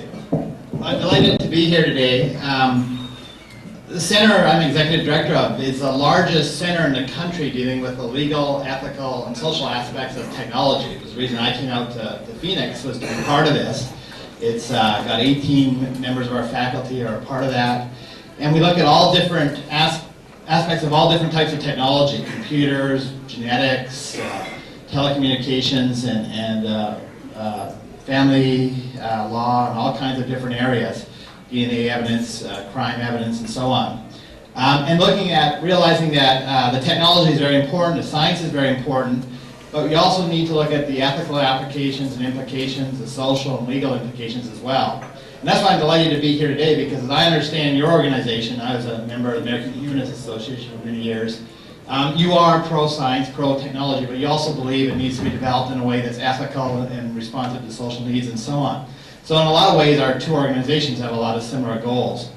I'm delighted to be here today. The center I'm executive director of is the largest center in the country dealing with the legal, ethical, and social aspects of technology. It was the reason I came out to Phoenix was to be part of this. It's got 18 members of our faculty who are a part of that. And we look at all different aspects of all different types of technology, computers, genetics, telecommunications, and family law, and all kinds of different areas, DNA evidence, crime evidence, and so on. And looking at realizing that the technology is very important, the science is very important, but we also need to look at the ethical applications and implications, the social and legal implications as well. And that's why I'm delighted to be here today, because as I understand your organization, I was a member of the American Humanist Association for many years, you are pro-science, pro-technology, but you also believe it needs to be developed in a way that's ethical and responsive to social needs and so on. So in a lot of ways, our two organizations have a lot of similar goals.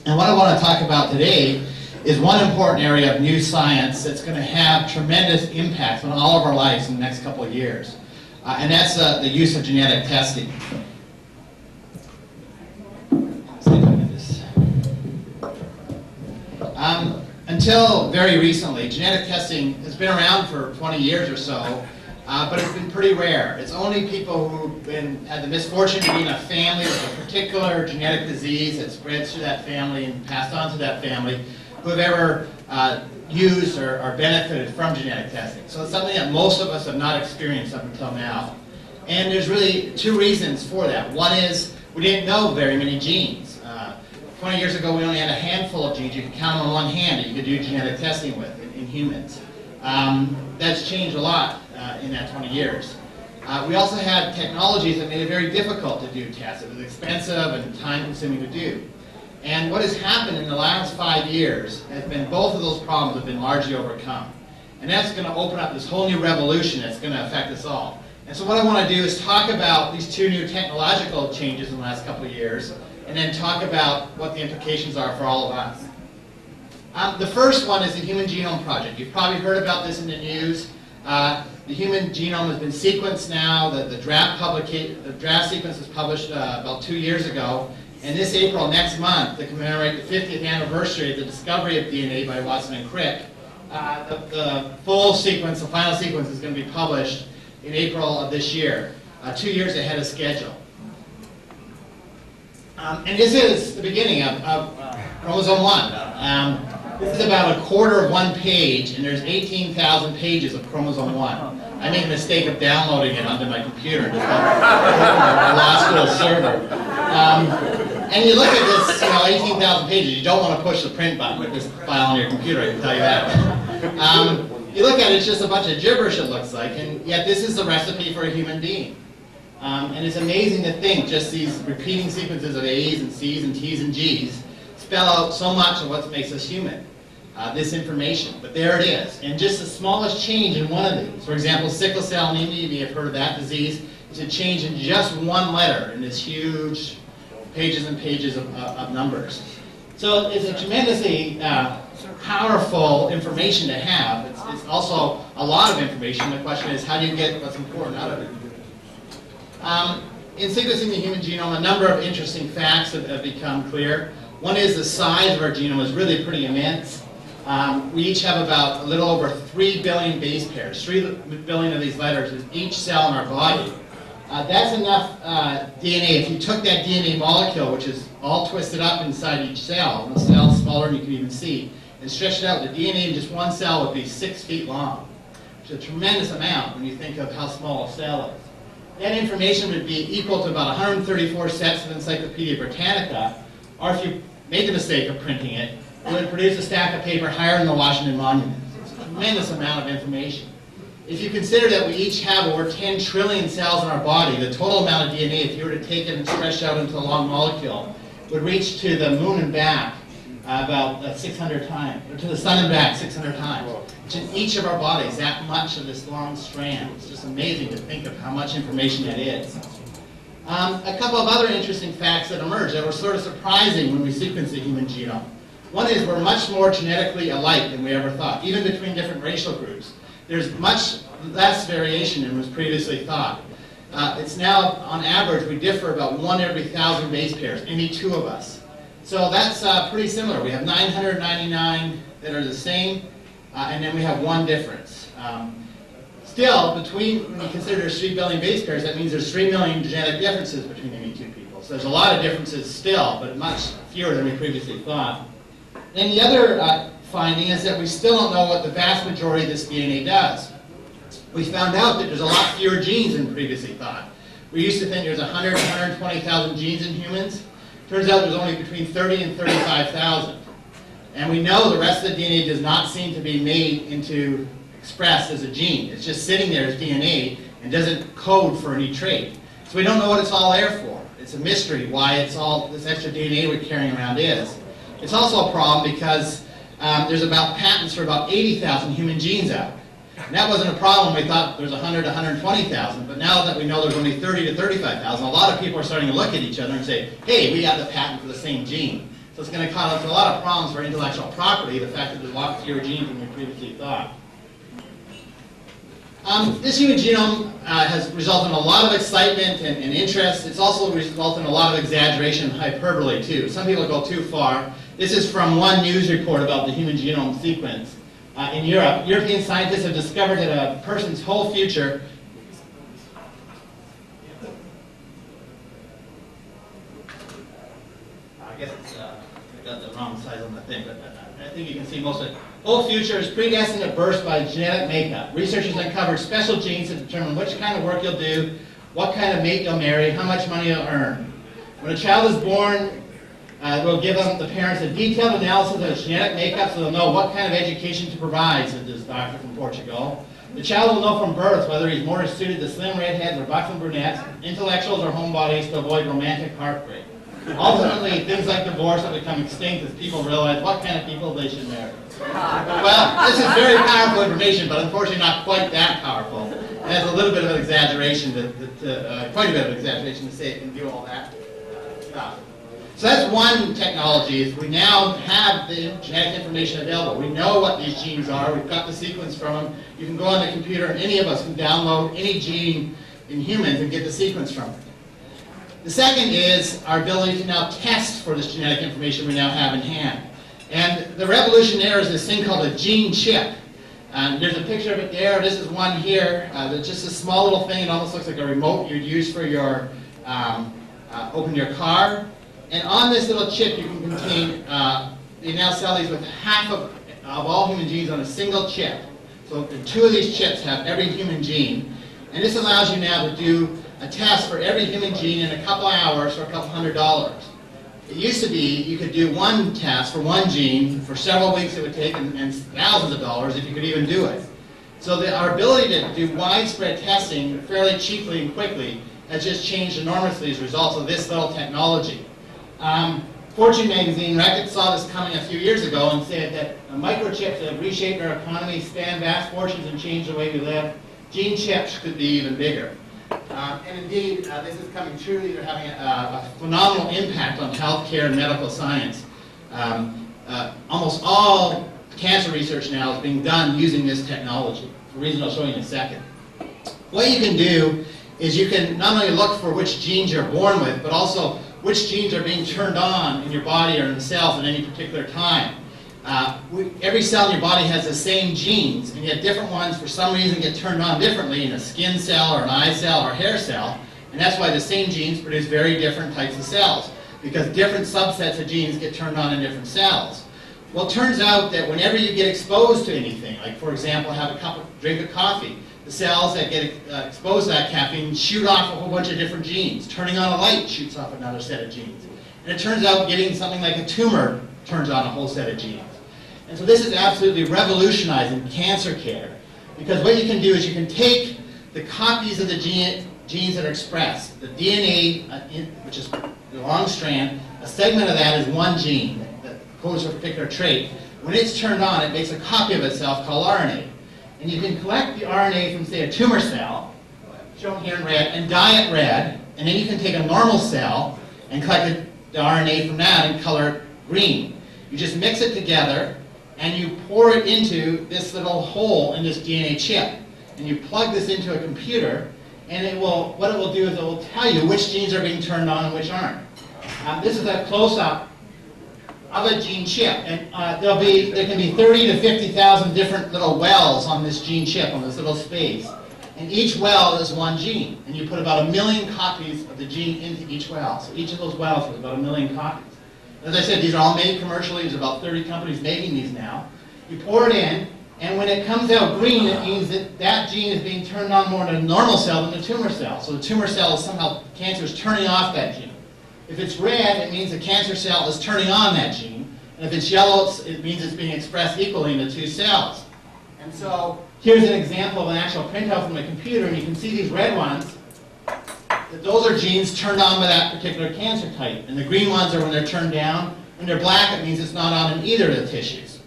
And what I want to talk about today is one important area of new science that's going to have tremendous impacts on all of our lives in the next couple of years. And that's the use of genetic testing. Until very recently, genetic testing has been around for 20 years or so, but it's been pretty rare. It's only people who've had the misfortune to be in a family with a particular genetic disease that spreads through that family and passed on to that family who have ever used or benefited from genetic testing. So it's something that most of us have not experienced up until now. And there's really two reasons for that. One is we didn't know very many genes. 20 years ago, we only had a handful of genes you could count on one hand that you could do genetic testing with in humans. That's changed a lot in that 20 years. We also had technologies that made it very difficult to do tests. It was expensive and time-consuming to do. And what has happened in the last 5 years has been both of those problems have been largely overcome. And that's going to open up this whole new revolution that's going to affect us all. And so what I want to do is talk about these two new technological changes in the last couple of years, and then talk about what the implications are for all of us. The first one is the Human Genome Project. You've probably heard about this in the news. The human genome has been sequenced now. The draft sequence was published about 2 years ago. And this April, next month, to commemorate the 50th anniversary of the discovery of DNA by Watson and Crick, the full sequence, the final sequence, is going to be published in April of this year, 2 years ahead of schedule. And this is the beginning of chromosome 1. This is about a quarter of one page, and there's 18,000 pages of chromosome 1. I made the mistake of downloading it onto my computer and just a law school server. And you look at this, 18,000 pages, you don't want to push the print button with this file on your computer, I can tell you that. You look at it, it's just a bunch of gibberish, it looks like, and yet this is the recipe for a human being. And it's amazing to think just these repeating sequences of A's and C's and T's and G's spell out so much of what makes us human, this information. But there it is. And just the smallest change in one of these, for example, sickle cell anemia, you may have heard of that disease, is a change in just one letter in this huge pages and pages of numbers. So it's a tremendously powerful information to have. It's also a lot of information. The question is, how do you get what's important out of it? In sequencing the human genome, a number of interesting facts have become clear. One is the size of our genome is really pretty immense. We each have about a little over 3 billion base pairs, 3 billion of these letters in each cell in our body. That's enough DNA. If you took that DNA molecule, which is all twisted up inside each cell, and the cell's smaller than you can even see, and stretched it out, the DNA in just one cell would be 6 feet long, which is a tremendous amount when you think of how small a cell is. That information would be equal to about 134 sets of Encyclopedia Britannica, or if you made the mistake of printing it, it would produce a stack of paper higher than the Washington Monument. It's a tremendous amount of information. If you consider that we each have over 10 trillion cells in our body, the total amount of DNA, if you were to take it and stretch out into a long molecule, would reach to the moon and back about 600 times, or to the sun and back 600 times. Which in each of our bodies, that much of this long strand. It's just amazing to think of how much information that is. A couple of other interesting facts that emerged that were sort of surprising when we sequenced the human genome. One is we're much more genetically alike than we ever thought, even between different racial groups. There's much less variation than was previously thought. it's now, on average, we differ about 1 every 1,000 base pairs, any 2 of us. So that's pretty similar. We have 999 that are the same, and then we have 1 difference. Still, when you consider there's 3 billion base pairs, that means there's 3 million genetic differences between any 2 people. So there's a lot of differences still, but much fewer than we previously thought. And the other finding is that we still don't know what the vast majority of this DNA does. We found out that there's a lot fewer genes than previously thought. We used to think there's 100 to 120,000 genes in humans. Turns out there's only between 30 and 35,000. And we know the rest of the DNA does not seem to be expressed as a gene. It's just sitting there as DNA and doesn't code for any trait. So we don't know what it's all there for. It's a mystery why it's all this extra DNA we're carrying around is. It's also a problem because there's about patents for about 80,000 human genes out. And that wasn't a problem. We thought there's 100 to 120,000, but now that we know there's only 30 to 35,000, a lot of people are starting to look at each other and say, hey, we got the patent for the same gene. So it's going to cause a lot of problems for intellectual property, the fact that there's a lot fewer genes than we previously thought. This human genome has resulted in a lot of excitement and interest. It's also resulted in a lot of exaggeration and hyperbole, too. Some people go too far. This is from one news report about the human genome sequence. In Europe, European scientists have discovered that a person's whole future I guess I got the wrong size on the thing, but I think you can see most of it. Whole future is predestined at birth by genetic makeup. Researchers uncovered special genes that determine which kind of work you'll do, what kind of mate you'll marry, how much money you'll earn. When a child is born, we'll give them, the parents, a detailed analysis of their genetic makeup so they'll know what kind of education to provide, said this doctor from Portugal. The child will know from birth whether he's more suited to slim redheads or buxom brunettes, intellectuals or homebodies to avoid romantic heartbreak. Ultimately, things like divorce will become extinct as people realize what kind of people they should marry. Well, this is very powerful information, but unfortunately not quite that powerful. It has a little bit of an exaggeration, quite a bit of an exaggeration to say it can do all that stuff. So that's one technology, is we now have the genetic information available. We know what these genes are. We've got the sequence from them. You can go on the computer, and any of us can download any gene in humans and get the sequence from it. The second is our ability to now test for this genetic information we now have in hand. And the revolution there is this thing called a gene chip. There's a picture of it there. This is one here. That's just a small little thing. It almost looks like a remote you'd use for your open your car. And on this little chip, you can contain, they now sell these with half of all human genes on a single chip. So 2 of these chips have every human gene. And this allows you now to do a test for every human gene in a couple hours for a couple $100. It used to be you could do one test for one gene for several weeks it would take and thousands of dollars if you could even do it. So our ability to do widespread testing fairly cheaply and quickly has just changed enormously as a result of this little technology. Fortune magazine saw this coming a few years ago and said that microchips that have reshaped our economy, spanned vast fortunes, and changed the way we live. Gene chips could be even bigger. And indeed, this is coming true. They're having a phenomenal impact on healthcare and medical science. Almost all cancer research now is being done using this technology, for a reason I'll show you in a second. What you can do is you can not only look for which genes you're born with, but also which genes are being turned on in your body or in the cells at any particular time. Every cell in your body has the same genes, and yet different ones for some reason get turned on differently in a skin cell or an eye cell or a hair cell, and that's why the same genes produce very different types of cells, because different subsets of genes get turned on in different cells. Well, it turns out that whenever you get exposed to anything, like for example have a drink of coffee, the cells that get exposed to that caffeine shoot off a whole bunch of different genes. Turning on a light shoots off another set of genes. And it turns out getting something like a tumor turns on a whole set of genes. And so this is absolutely revolutionizing cancer care, because what you can do is you can take the copies of the genes that are expressed, the DNA, which is the long strand, a segment of that is one gene that codes for a particular trait. When it's turned on, it makes a copy of itself called RNA. And you can collect the RNA from, say, a tumor cell, shown here in red, and dye it red, and then you can take a normal cell and collect the RNA from that and color it green. You just mix it together, and you pour it into this little hole in this DNA chip. And you plug this into a computer, and what it will do is it will tell you which genes are being turned on and which aren't. This is a close-up of a gene chip, and there can be 30 to 50,000 different little wells on this gene chip, on this little space. And each well is one gene, and you put about 1 million copies of the gene into each well. So each of those wells has about 1 million copies. As I said, these are all made commercially. There's about 30 companies making these now. You pour it in, and when it comes out green, it means that that gene is being turned on more in a normal cell than the tumor cell. So the tumor cell is somehow, cancer is turning off that gene. If it's red, it means the cancer cell is turning on that gene. And if it's yellow, it means it's being expressed equally in the two cells. And so here's an example of an actual printout from the computer, and you can see these red ones, that those are genes turned on by that particular cancer type. And the green ones are when they're turned down. When they're black, it means it's not on in either of the tissues.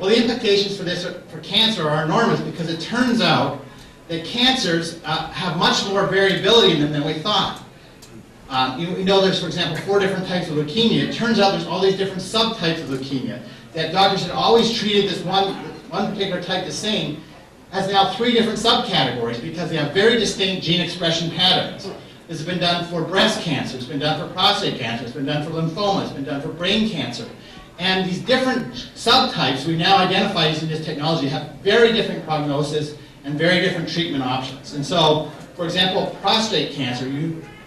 Well, the implications for this for cancer are enormous, because it turns out that cancers have much more variability in them than we thought. You know there's, for example, 4 different types of leukemia. It turns out there's all these different subtypes of leukemia. That doctors had always treated this one particular type the same, has now 3 different subcategories because they have very distinct gene expression patterns. This has been done for breast cancer, it's been done for prostate cancer, it's been done for lymphoma, it's been done for brain cancer. And these different subtypes we now identify using this technology have very different prognosis and very different treatment options. And so, for example, prostate cancer,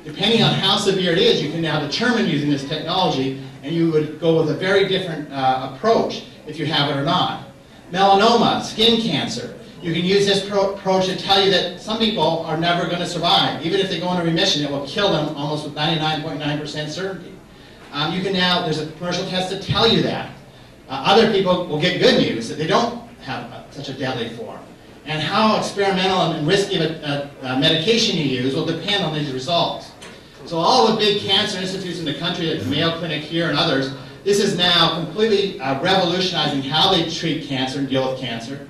depending on how severe it is, you can now determine using this technology, and you would go with a very different approach if you have it or not. Melanoma, skin cancer, you can use this approach to tell you that some people are never going to survive. Even if they go into remission, it will kill them almost with 99.9% certainty. There's a commercial test to tell you that. Other people will get good news that they don't have such a deadly form. And how experimental and risky of a medication you use will depend on these results. So all the big cancer institutes in the country, like the Mayo Clinic here and others, this is now completely revolutionizing how they treat cancer and deal with cancer.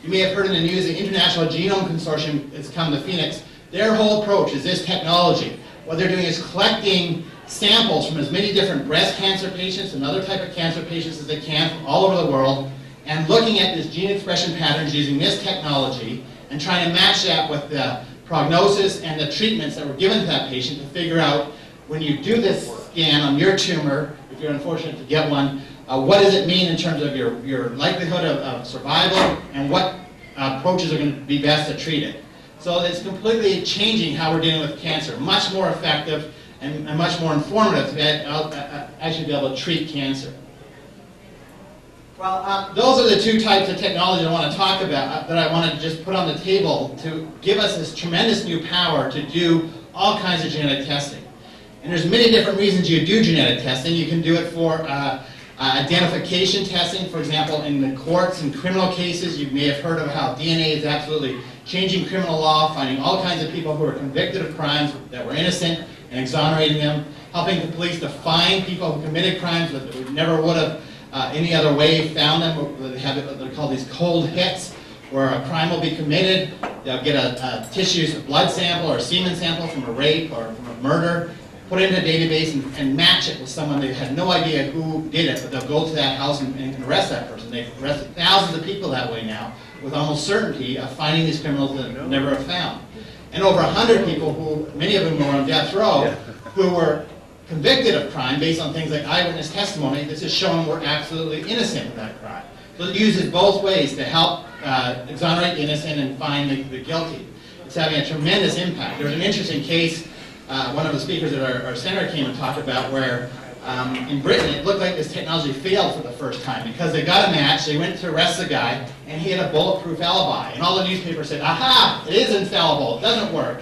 You may have heard in the news the International Genome Consortium has come to Phoenix. Their whole approach is this technology. What they're doing is collecting samples from as many different breast cancer patients and other type of cancer patients as they can from all over the world, and looking at this gene expression patterns using this technology and trying to match that with the prognosis and the treatments that were given to that patient to figure out, when you do this scan on your tumor, if you're unfortunate to get one, what does it mean in terms of your likelihood of survival, and what approaches are going to be best to treat it. So it's completely changing how we're dealing with cancer. Much more effective and much more informative to actually be able to treat cancer. Well, those are the 2 types of technology I want to talk about, that I want to just put on the table to give us this tremendous new power to do all kinds of genetic testing. And there's many different reasons you do genetic testing. You can do it for identification testing. For example, in the courts and criminal cases, you may have heard of how DNA is absolutely changing criminal law, finding all kinds of people who are convicted of crimes that were innocent and exonerating them, helping the police to find people who committed crimes that we never would have any other way found them. They're called these cold hits, where a crime will be committed. They'll get a tissue, a blood sample or a semen sample from a rape or from a murder, put it in a database and match it with someone they had no idea who did it, but they'll go to that house and arrest that person. They've arrested thousands of people that way now, with almost certainty of finding these criminals that they'll never have found. And over 100 people, who many of them were on death row, who were convicted of crime based on things like eyewitness testimony. This is showing we're absolutely innocent of that crime. So it uses both ways to help exonerate the innocent and find the guilty. It's having a tremendous impact. There was an interesting case, one of the speakers at our center came and talked about, where in Britain it looked like this technology failed for the first time, because they got a match, they went to arrest the guy, and he had a bulletproof alibi. And all the newspapers said, aha, it is infallible, it doesn't work.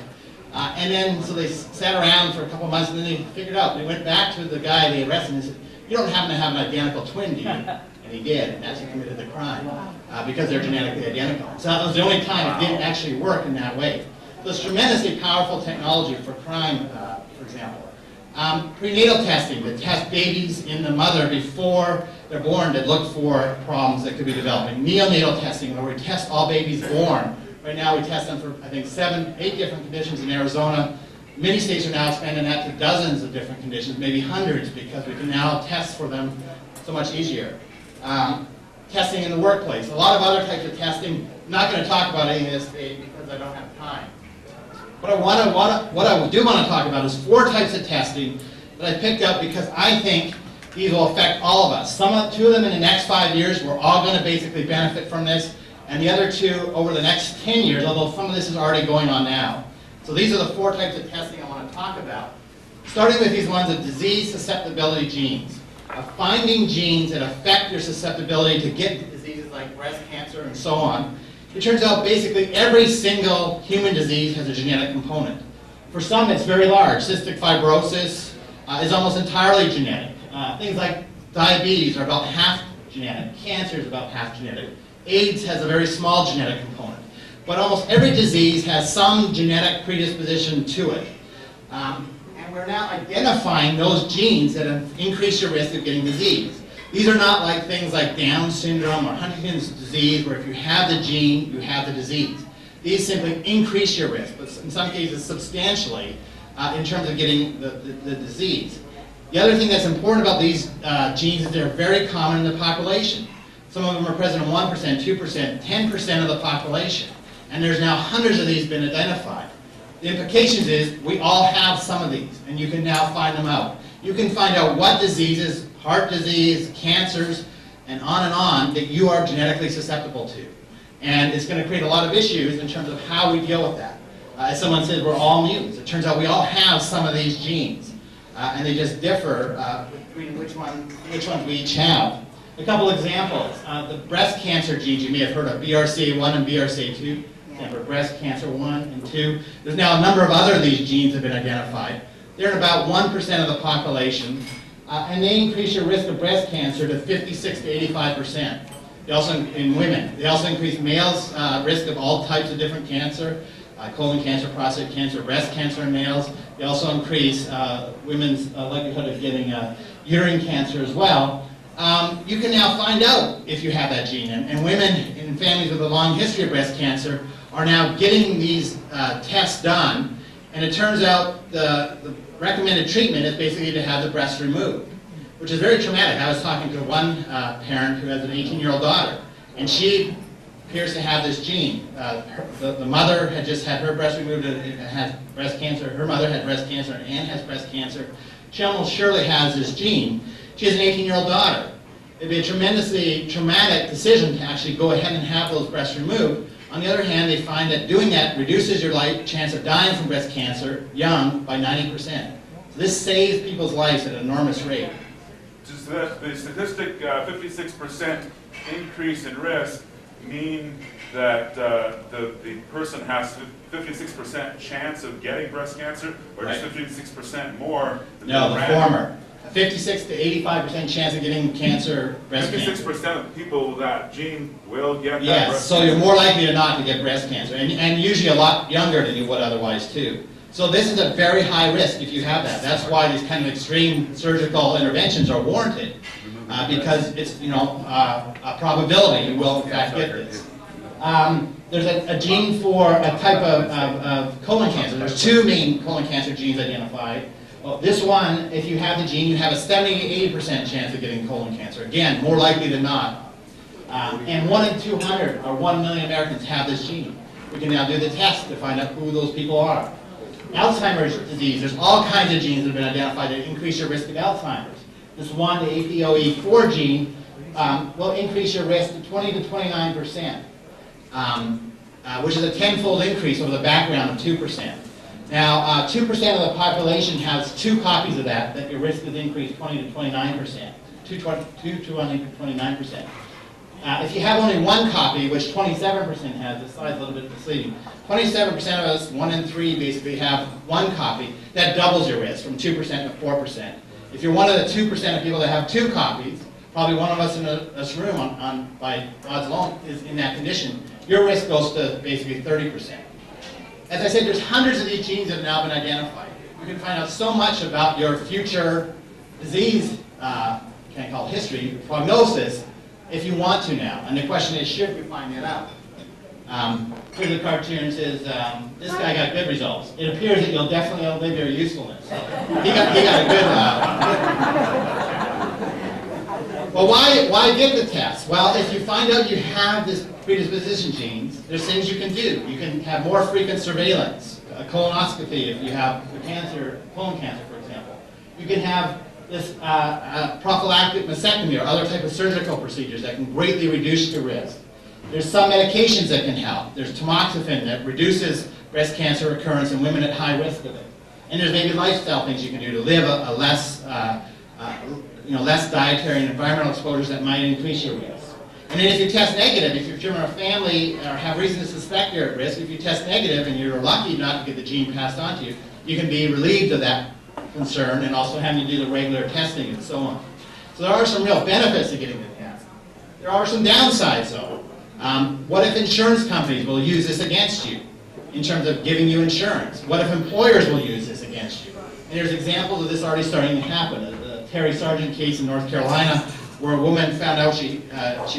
And then, so they sat around for a couple of months, and then they figured out. They went back to the guy they arrested and said, you don't happen to have an identical twin, do you? And he did, and that's who committed the crime, because they're genetically identical. So that was the only time it didn't actually work in that way. So it's tremendously powerful technology for crime, for example. Prenatal testing, to test babies in the mother before they're born to look for problems that could be developing. Neonatal testing, where we test all babies born. Right now we test them for, I think, 7, 8 different conditions in Arizona. Many states are now expanding that to dozens of different conditions, maybe hundreds, because we can now test for them so much easier. Testing in the workplace. A lot of other types of testing. I'm not going to talk about any of this today because I don't have time. What I do want to talk about is 4 types of testing that I picked up because I think these will affect all of us. 2 of them in the next 5 years, we're all going to basically benefit from this, and the other 2 over the next 10 years, although some of this is already going on now. So these are the 4 types of testing I want to talk about. Starting with these ones of disease susceptibility genes. Finding genes that affect your susceptibility to get diseases like breast cancer and so on. It turns out basically every single human disease has a genetic component. For some it's very large. Cystic fibrosis is almost entirely genetic. Things like diabetes are about half genetic. Cancer is about half genetic. AIDS has a very small genetic component. But almost every disease has some genetic predisposition to it. And we're now identifying those genes that increase your risk of getting disease. These are not like things like Down syndrome or Huntington's disease, where if you have the gene, you have the disease. These simply increase your risk, but in some cases substantially, in terms of getting the disease. The other thing that's important about these genes is they're very common in the population. Some of them are present in 1%, 2%, 10% of the population. And there's now hundreds of these been identified. The implications is we all have some of these, and you can now find them out. You can find out what diseases, heart disease, cancers, and on, that you are genetically susceptible to. And it's going to create a lot of issues in terms of how we deal with that. As someone said, we're all mutants. It turns out we all have some of these genes, and they just differ between which ones we each have. A couple examples. The breast cancer genes, you may have heard of BRCA1 and BRCA2. For breast cancer 1 and 2. There's now a number of other of these genes have been identified. They're in about 1% of the population, and they increase your risk of breast cancer to 56 to 85%. They also, in women, they also increase males' risk of all types of different cancer, colon cancer, prostate cancer, breast cancer in males. They also increase women's likelihood of getting uterine cancer as well. You can now find out if you have that gene, and women in families with a long history of breast cancer are now getting these tests done, and it turns out the recommended treatment is basically to have the breast removed, which is very traumatic. I was talking to one parent who has an 18-year-old daughter, and she appears to have this gene. The mother had just had her breast removed and has breast cancer. Her mother had breast cancer, and Ann has breast cancer. She almost surely has this gene. She has an 18-year-old daughter. It'd be a tremendously traumatic decision to actually go ahead and have those breasts removed. On the other hand, they find that doing that reduces your chance of dying from breast cancer young by 90%. So this saves people's lives at an enormous rate. Does the statistic 56% increase in risk mean that the person has 56% chance of getting breast cancer, or just 56% more than No, the former. 56 to 85% chance of getting cancer, breast cancer. 56% of people with that gene will get that breast Yes, cancer. so you're more likely than not to get breast cancer, and usually a lot younger than you would otherwise too. So this is a very high risk if you have that. That's why these kind of extreme surgical interventions are warranted, because it's a probability you will in fact get this. There's a gene for a type of colon cancer. There's 2 main colon cancer genes identified. Well, this one, if you have the gene, you have a 70 to 80% chance of getting colon cancer. Again, more likely than not. And 1 in 200, or 1 million Americans, have this gene. We can now do the test to find out who those people are. Alzheimer's disease, there's all kinds of genes that have been identified that increase your risk of Alzheimer's. This one, the APOE4 gene, will increase your risk to 20 to 29%, which is a 10-fold increase over the background of 2%. Now, 2% of the population has 2 copies of that your risk is increased 20 to 29%. 20 to 29%. If you have only 1 copy, which 27% has, this slide's a little bit misleading. 27% of us, 1 in 3, basically have 1 copy. That doubles your risk from 2% to 4%. If you're one of the 2% of people that have 2 copies, probably one of us in this room, by odds alone, is in that condition, your risk goes to basically 30%. As I said, there's hundreds of these genes that have now been identified. You can find out so much about your future disease, can't call it history, prognosis, if you want to now. And the question is, should we find that out? Here's the cartoon says, this guy got good results. It appears that you'll definitely outlive your usefulness. He got a good, well, why get the test? Well, if you find out you have this predisposition genes, there's things you can do. You can have more frequent surveillance a colonoscopy if you have cancer, colon cancer, for example. You can have this prophylactic mastectomy or other type of surgical procedures that can greatly reduce the risk. There's some medications that can help. There's tamoxifen that reduces breast cancer recurrence in women at high risk of it. And there's maybe lifestyle things you can do to live a less, less dietary and environmental exposures that might increase your risk. And then if you test negative, if you're from a family or have reason to suspect you're at risk, if you test negative and you're lucky not to get the gene passed on to you, you can be relieved of that concern and also having to do the regular testing and so on. So there are some real benefits to getting the test. There are some downsides though. What if insurance companies will use this against you in terms of giving you insurance? What if employers will use this against you? And there's examples of this already starting to happen. The Terry Sargent case in North Carolina, where a woman found out she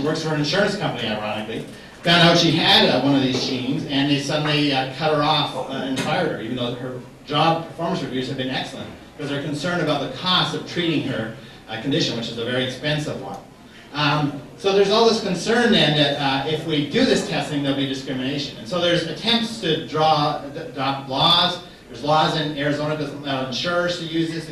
works for an insurance company, ironically, found out she had one of these genes, and they suddenly cut her off and fired her, even though her job performance reviews have been excellent, because they're concerned about the cost of treating her condition, which is a very expensive one. So there's all this concern then that if we do this testing, there'll be discrimination. And so there's attempts to adopt laws. There's laws in Arizona that allow insurers to use this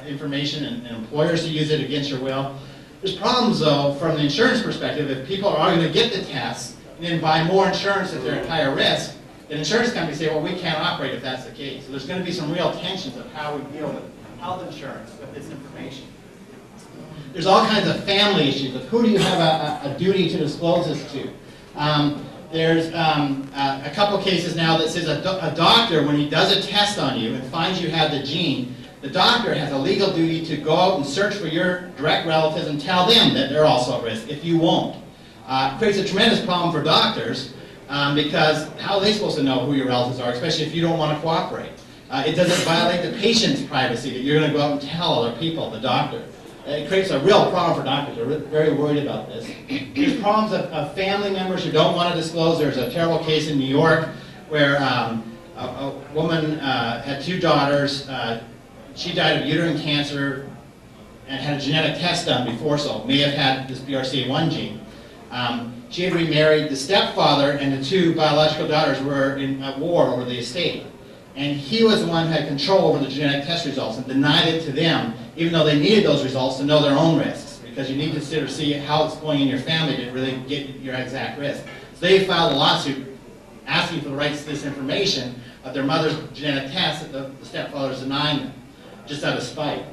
information and employers to use it against your will. There's problems, though, from the insurance perspective. If people are going to get the test and then buy more insurance if they're at higher risk, then insurance companies say, well, we can't operate if that's the case. So there's going to be some real tensions of how we deal with health insurance with this information. There's all kinds of family issues of who do you have a duty to disclose this to. There's a couple cases now that says a doctor, when he does a test on you and finds you have the gene, the doctor has a legal duty to go out and search for your direct relatives and tell them that they're also at risk if you won't. It creates a tremendous problem for doctors because how are they supposed to know who your relatives are, especially if you don't want to cooperate? It doesn't violate the patient's privacy that you're going to go out and tell other people, the doctor. It creates a real problem for doctors. They're very worried about this. There's problems of family members who don't want to disclose. There's a terrible case in New York where a woman had two daughters. She died of uterine cancer and had a genetic test done before, so may have had this BRCA1 gene. She had remarried. The stepfather and the two biological daughters were at war over the estate. And he was the one who had control over the genetic test results and denied it to them, even though they needed those results to know their own risks, because you need to sort of see how it's going in your family to really get your exact risk. So they filed a lawsuit asking for the rights to this information of their mother's genetic test that the stepfather is denying them, just out of spite.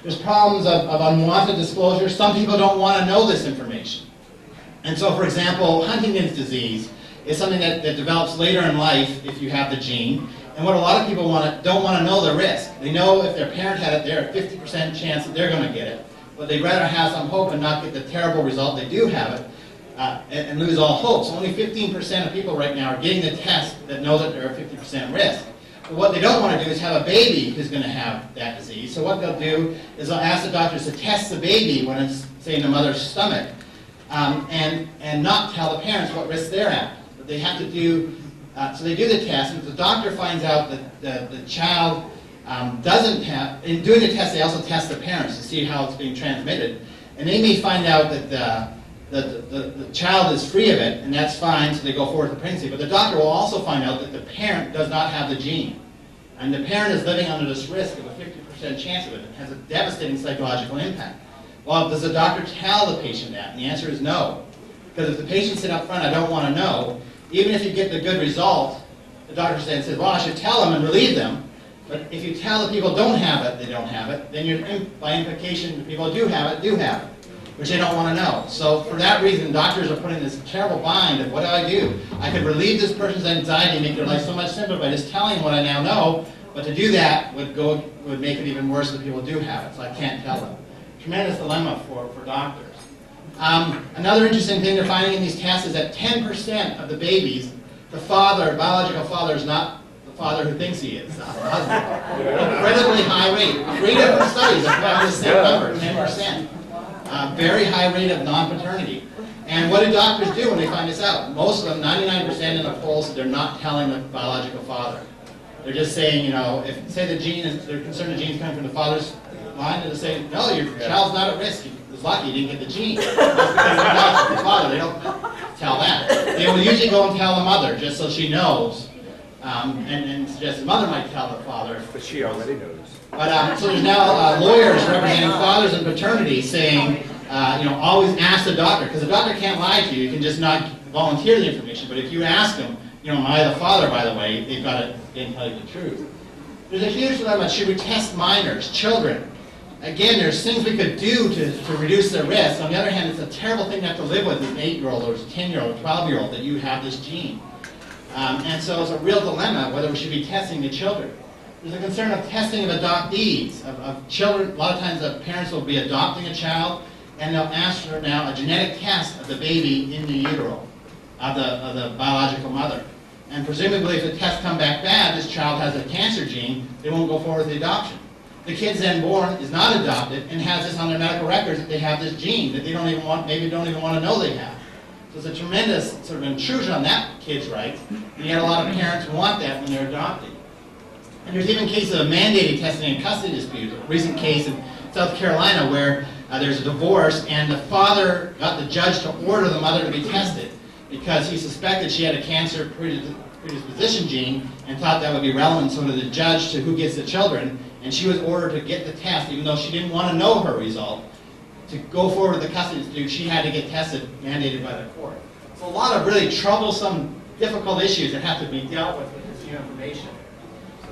There's problems of unwanted disclosure. Some people don't want to know this information. And so, for example, Huntington's disease is something that develops later in life if you have the gene. And what a lot of people don't want to know the risk. They know if their parent had it, they're at 50% chance that they're going to get it. But they'd rather have some hope and not get the terrible result they do have it and lose all hope. So only 15% of people right now are getting the test that know that they're at 50% risk. But what they don't want to do is have a baby who's going to have that disease. So what they'll do is they'll ask the doctors to test the baby when it's, say, in the mother's stomach and not tell the parents what risk they're at. But they have to do, so they do the test, and if the doctor finds out that the child doesn't have, in doing the test they also test the parents to see how it's being transmitted, and they may find out that the child is free of it, and that's fine, so they go forward with the pregnancy, but the doctor will also find out that the parent does not have the gene, and the parent is living under this risk of a 50% chance of it. It has a devastating psychological impact. Well, does the doctor tell the patient that? And the answer is no. Because if the patient said up front, I don't want to know, even if you get the good result, the doctor says, well, I should tell them and relieve them. But if you tell the people don't have it, they don't have it, then you're, by implication, the people who do have it, which they don't want to know. So for that reason, doctors are put in this terrible bind of what do? I could relieve this person's anxiety and make their life so much simpler by just telling them what I now know, but to do that would make it even worse if the people do have it, so I can't tell them. Tremendous dilemma for doctors. Another interesting thing they're finding in these tests is that 10% of the babies, the biological father, is not the father who thinks he is, not the husband. Incredibly high rate. 3 different studies have found the same number, 10%. Very high rate of non-paternity. And what do doctors do when they find this out? Most of them, 99% in the polls, said they're not telling the biological father. They're just saying, if say they're concerned the gene's coming from the father's line, they'll say, no, your child's not at risk. He was lucky he didn't get the gene. That's because the biological father. They don't tell that. They will usually go and tell the mother just so she knows and suggests the mother might tell the father. But she already knows. But so there's now lawyers representing fathers in paternity saying, always ask the doctor, because the doctor can't lie to you. You can just not volunteer the information. But if you ask them, am I the father, by the way, they've got to tell you the truth. There's a huge dilemma. Should we test minors, children? Again, there's things we could do to reduce their risk. On the other hand, it's a terrible thing to have to live with as an 8-year-old or as a 10-year-old, 12-year-old, that you have this gene. And so it's a real dilemma whether we should be testing the children. There's a concern of testing of adoptees, of children. A lot of times the parents will be adopting a child, and they'll ask for now a genetic test of the baby in the utero, of the biological mother. And presumably if the tests come back bad, this child has a cancer gene, they won't go forward with the adoption. The kid then born is not adopted and has this on their medical records that they have this gene that they don't even want to know they have. So it's a tremendous sort of intrusion on that kid's rights, and yet a lot of parents want that when they're adopting. And there's even cases of mandated testing in custody disputes. A recent case in South Carolina where there's a divorce and the father got the judge to order the mother to be tested because he suspected she had a cancer predisposition gene and thought that would be relevant so to the judge to who gets the children. And she was ordered to get the test, even though she didn't want to know her result. To go forward with the custody dispute, she had to get tested, mandated by the court. So a lot of really troublesome, difficult issues that have to be dealt with this new information.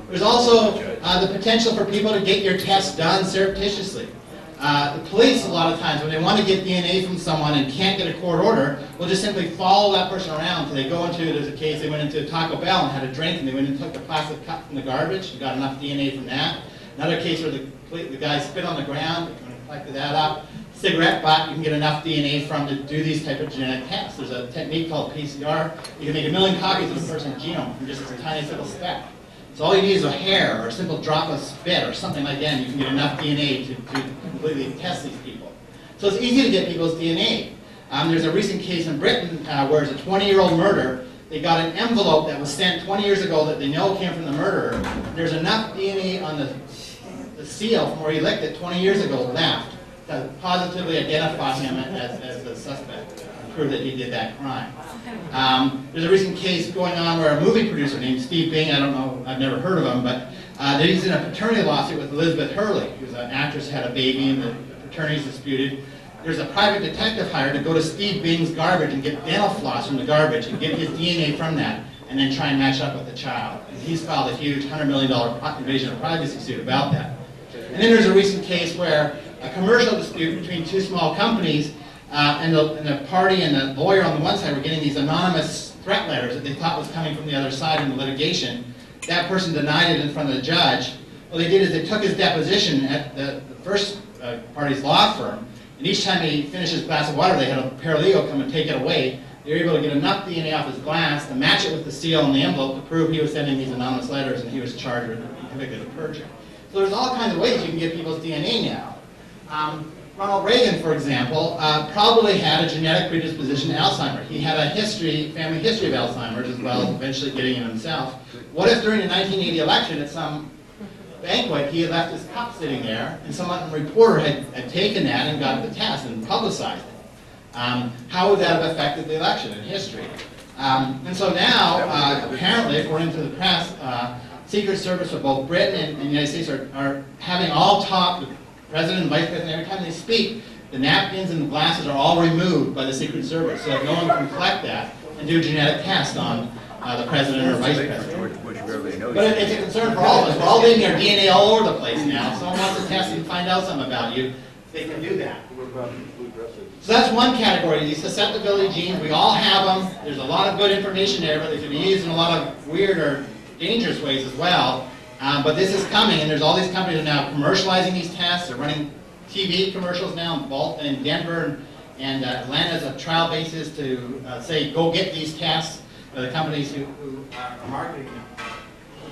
There's also the potential for people to get your tests done surreptitiously. The police, a lot of times, when they want to get DNA from someone and can't get a court order, will just simply follow that person around until they go into, there's a case, they went into Taco Bell and had a drink, and they went and took the plastic cup from the garbage, and got enough DNA from that. Another case where the guy spit on the ground, and collected that up. Cigarette butt, you can get enough DNA from to do these type of genetic tests. There's a technique called PCR. You can make 1 million copies of a person's genome from just a tiny little speck. So all you need is a hair or a simple drop of spit or something like that, and you can get enough DNA to completely test these people. So it's easy to get people's DNA. There's a recent case in Britain where it's a 20-year-old murder. They got an envelope that was sent 20 years ago that they know came from the murderer. There's enough DNA on the seal from where he licked it 20 years ago left to positively identify him as the suspect and prove that he did that crime. There's a recent case going on where a movie producer named Steve Bing, I don't know, I've never heard of him, but he's in a paternity lawsuit with Elizabeth Hurley, who's an actress who had a baby and the paternity's disputed. There's a private detective hired to go to Steve Bing's garbage and get dental floss from the garbage and get his DNA from that and then try and match up with the child. And he's filed a huge $100 million invasion of privacy suit about that. And then there's a recent case where a commercial dispute between 2 small companies and the party and the lawyer on the one side were getting these anonymous threat letters that they thought was coming from the other side in the litigation. That person denied it in front of the judge. What they did is they took his deposition at the first party's law firm, and each time he finished his glass of water, they had a paralegal come and take it away. They were able to get enough DNA off his glass to match it with the seal and the envelope to prove he was sending these anonymous letters, and he was charged with convicted of perjury. So there's all kinds of ways you can get people's DNA now. Ronald Reagan, for example, probably had a genetic predisposition to Alzheimer's. He had a family history of Alzheimer's, as well as eventually getting it himself. What if during the 1980 election at some banquet he had left his cup sitting there and some reporter had taken that and got the test and publicized it? How would that have affected the election in history? And so now, apparently, according to the press, Secret Service of both Britain and the United States are having all talk, the President and Vice President, every time they speak, the napkins and the glasses are all removed by the Secret Service so that no one can collect that and do a genetic test on the President or Vice President. But it's a concern for all of us. We're all leaving our DNA all over the place now. If someone wants to test and find out something about you, they can do that. So that's one category, these susceptibility genes. We all have them. There's a lot of good information there, but they can be used in a lot of weird or dangerous ways as well. But this is coming, and there's all these companies that are now commercializing these tests. They're running TV commercials now in Denver and Atlanta as a trial basis to say, go get these tests for the companies who are marketing them.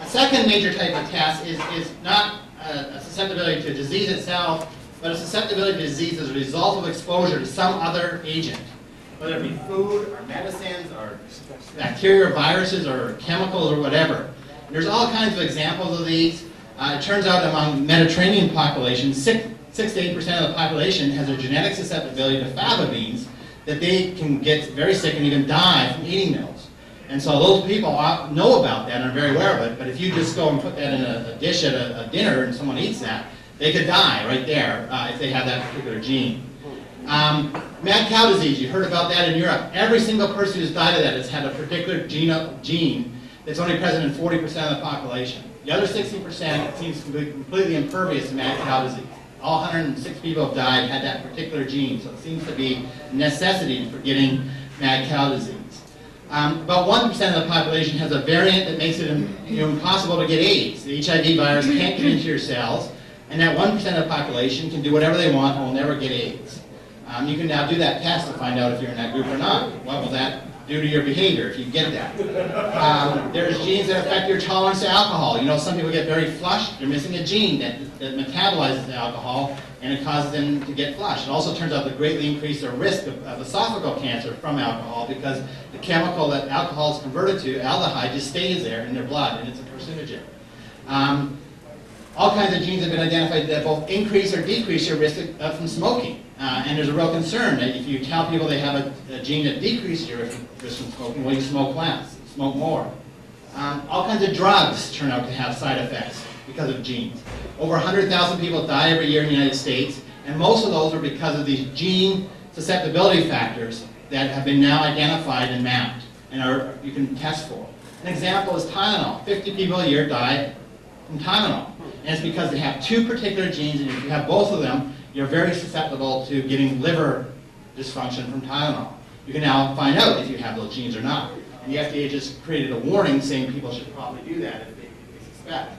A second major type of test is not a susceptibility to disease itself, but a susceptibility to disease as a result of exposure to some other agent, whether it be food or medicines or bacteria or viruses or chemicals or whatever. And there's all kinds of examples of these. It turns out among Mediterranean populations, 6 to 8% of the population has a genetic susceptibility to fava beans that they can get very sick and even die from eating those. And so those people know about that and are very aware of it, but if you just go and put that in a dish at a dinner and someone eats that, they could die right there if they have that particular gene. Mad cow disease, you heard about that in Europe. Every single person who's died of that has had a particular gene that's only present in 40% of the population. The other 60% seems to be completely impervious to mad cow disease. All 106 people have died had that particular gene, so it seems to be a necessity for getting mad cow disease. About 1% of the population has a variant that makes it impossible to get AIDS. The HIV virus can't get into your cells, and that 1% of the population can do whatever they want and will never get AIDS. You can now do that test to find out if you're in that group or not. What will that do to your behavior if you get that? There's genes that affect your tolerance to alcohol. You know, some people get very flushed. They're missing a gene that metabolizes the alcohol, and it causes them to get flushed. It also turns out to greatly increase their risk of esophageal cancer from alcohol, because the chemical that alcohol is converted to, aldehyde, just stays there in their blood, and it's a carcinogen. All kinds of genes have been identified that both increase or decrease your risk from smoking. And there's a real concern that if you tell people they have a gene that decreases your risk from smoking, well, you smoke less, smoke more. All kinds of drugs turn out to have side effects because of genes. Over 100,000 people die every year in the United States, and most of those are because of these gene susceptibility factors that have been now identified and mapped, and you can test for. An example is Tylenol. 50 people a year die from Tylenol. And it's because they have two particular genes, and if you have both of them, you're very susceptible to getting liver dysfunction from Tylenol. You can now find out if you have those genes or not. And the FDA just created a warning saying people should probably do that if they suspect.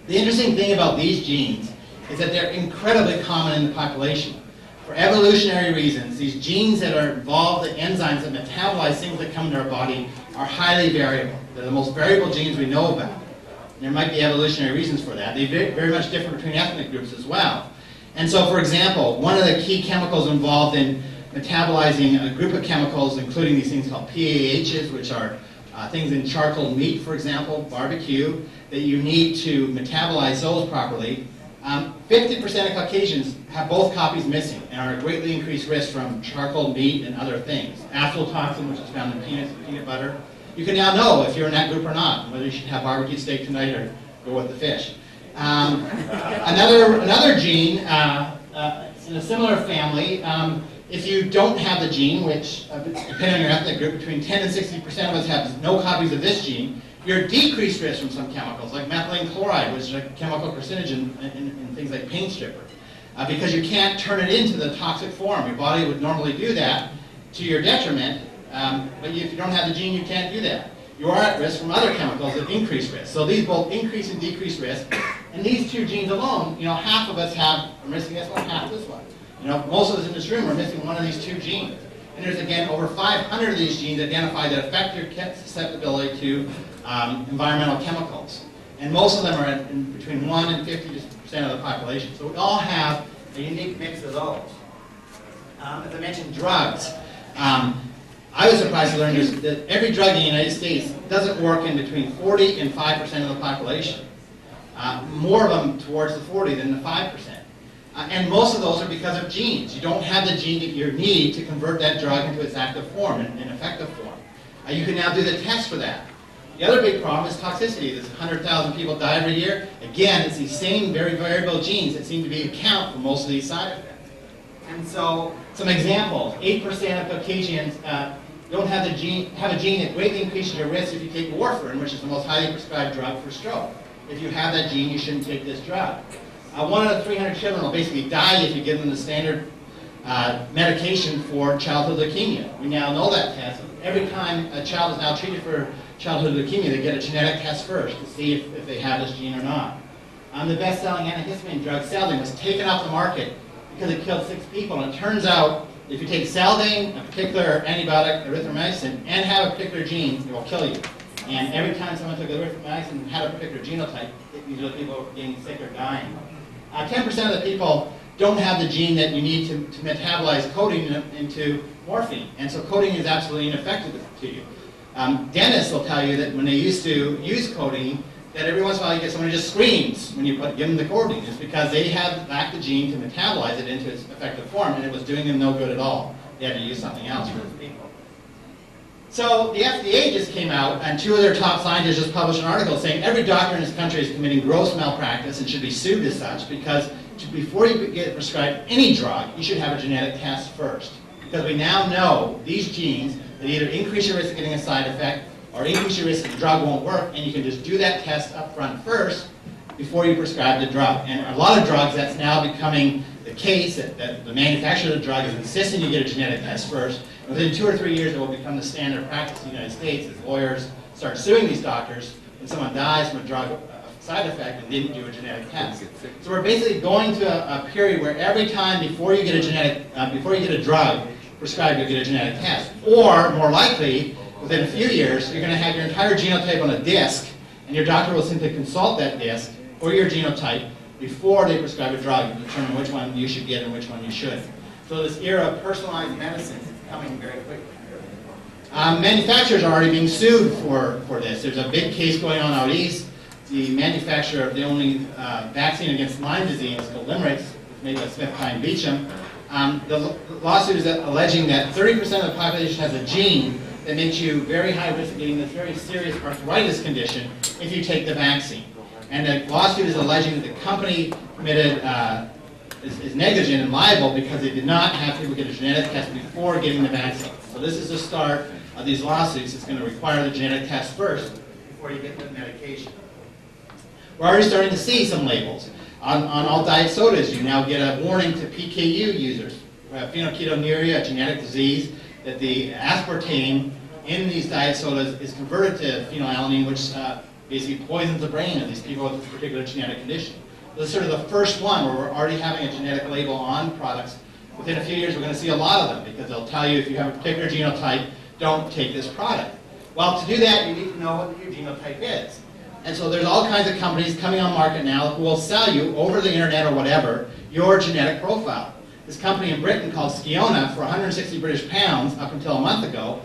The interesting thing about these genes is that they're incredibly common in the population. For evolutionary reasons, these genes that are involved, the enzymes that metabolize things that come into our body, are highly variable. They're the most variable genes we know about. There might be evolutionary reasons for that. They very much differ between ethnic groups as well. And so, for example, one of the key chemicals involved in metabolizing a group of chemicals, including these things called PAHs, which are things in charcoal meat, for example, barbecue, that you need to metabolize those properly. 50% of Caucasians have both copies missing and are at greatly increased risk from charcoal meat and other things. Aflatoxin, which is found in peanuts and peanut butter. You can now know if you're in that group or not, whether you should have barbecue steak tonight or go with the fish. Another gene in a similar family, if you don't have the gene, which depending on your ethnic group, between 10 and 60% of us have no copies of this gene, you're at decreased risk from some chemicals, like methylene chloride, which is a chemical carcinogen in things like paint stripper, because you can't turn it into the toxic form. Your body would normally do that to your detriment, but if you don't have the gene, you can't do that. You are at risk from other chemicals that increase risk. So these both increase and decrease risk. And these two genes alone, half of us are missing this one, half this one. Most of us in this room are missing one of these two genes. And there's, again, over 500 of these genes identified that affect your susceptibility to environmental chemicals. And most of them are in between 1 and 50% of the population. So we all have a unique mix of those. As I mentioned, drugs. I was surprised to learn that every drug in the United States doesn't work in between 40 and 5% of the population. More of them towards the 40 than the 5%. And most of those are because of genes. You don't have the gene that you need to convert that drug into its active form and effective form. You can now do the test for that. The other big problem is toxicity. There's 100,000 people die every year. Again, it's these same very variable genes that seem to be account for most of these side effects. And so, some examples. 8% of Caucasians don't have a gene that greatly increases your risk if you take warfarin, which is the most highly prescribed drug for stroke. If you have that gene, you shouldn't take this drug. 1 out of 300 children will basically die if you give them the standard medication for childhood leukemia. We now know that test. Every time a child is now treated for childhood leukemia, they get a genetic test first to see if they have this gene or not. The best-selling antihistamine drug, Saldane, was taken off the market because it killed 6 people. And it turns out, if you take Saldane, a particular antibiotic, erythromycin, and have a particular gene, it will kill you. And every time someone took erythromycin and had a particular genotype, usually people were getting sick or dying. 10% of the people don't have the gene that you need to metabolize codeine into morphine. And so codeine is absolutely ineffective to you. Dentists will tell you that when they used to use codeine, that every once in a while you get someone who just screams when you give them the codeine. It's because they lacked the gene to metabolize it into its effective form, and it was doing them no good at all. They had to use something else for those people. So the FDA just came out, and two of their top scientists just published an article saying every doctor in this country is committing gross malpractice and should be sued as such, because before you get prescribed any drug, you should have a genetic test first. Because we now know these genes that either increase your risk of getting a side effect or increase your risk that the drug won't work, and you can just do that test up front first before you prescribe the drug. And a lot of drugs, that's now becoming the case, that the manufacturer of the drug is insisting you get a genetic test first. And within 2 or 3 years, it will become the standard practice in the United States as lawyers start suing these doctors when someone dies from a drug side effect and didn't do a genetic test. So we're basically going to a period where every time before you get a drug prescribed, you get a genetic test. Or, more likely, within a few years, you're going to have your entire genotype on a disc, and your doctor will simply consult that disc or your genotype before they prescribe a drug to determine which one you should get and which one you should. So this era of personalized medicine is coming very quickly. Manufacturers are already being sued for this. There's a big case going on out east. The manufacturer of the only vaccine against Lyme disease, called Limerix, made by Smith, Kline, Beecham. The lawsuit is alleging that 30% of the population has a gene that makes you very high risk of getting this very serious arthritis condition if you take the vaccine. And the lawsuit is alleging that the company committed is negligent and liable because they did not have people get a genetic test before getting the vaccine. So this is the start of these lawsuits. It's going to require the genetic test first before you get the medication. We're already starting to see some labels. On all diet sodas, you now get a warning to PKU users. Phenylketonuria, a genetic disease, that the aspartame in these diet sodas is converted to phenylalanine, which basically poisons the brain of these people with this particular genetic condition. This is sort of the first one where we're already having a genetic label on products. Within a few years, we're going to see a lot of them because they'll tell you if you have a particular genotype, don't take this product. Well, to do that, you need to know what your genotype is. And so there's all kinds of companies coming on market now who will sell you over the internet or whatever your genetic profile. This company in Britain called Skiona, for 160 British pounds up until a month ago,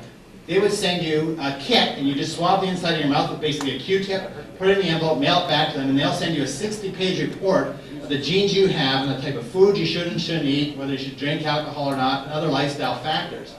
they would send you a kit and you just swab the inside of your mouth with basically a Q-tip, put it in the envelope, mail it back to them, and they'll send you a 60-page report of the genes you have and the type of food you should and shouldn't eat, whether you should drink alcohol or not, and other lifestyle factors.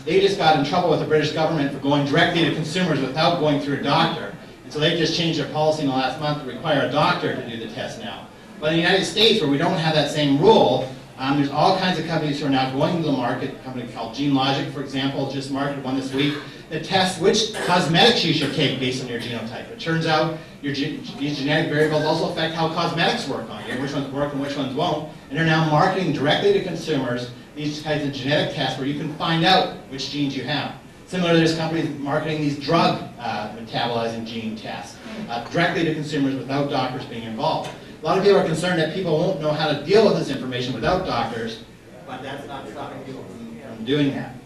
They just got in trouble with the British government for going directly to consumers without going through a doctor. And so they just changed their policy in the last month to require a doctor to do the test now. But in the United States, where we don't have that same rule, there's all kinds of companies who are now going to the market. A company called GeneLogic, for example, just marketed one this week that tests which cosmetics you should take based on your genotype. It turns out these genetic variables also affect how cosmetics work on you, which ones work and which ones won't. And they're now marketing directly to consumers these kinds of genetic tests where you can find out which genes you have. Similarly, there's companies marketing these drug metabolizing gene tests directly to consumers without doctors being involved. A lot of people are concerned that people won't know how to deal with this information without doctors, but that's not stopping people from doing that.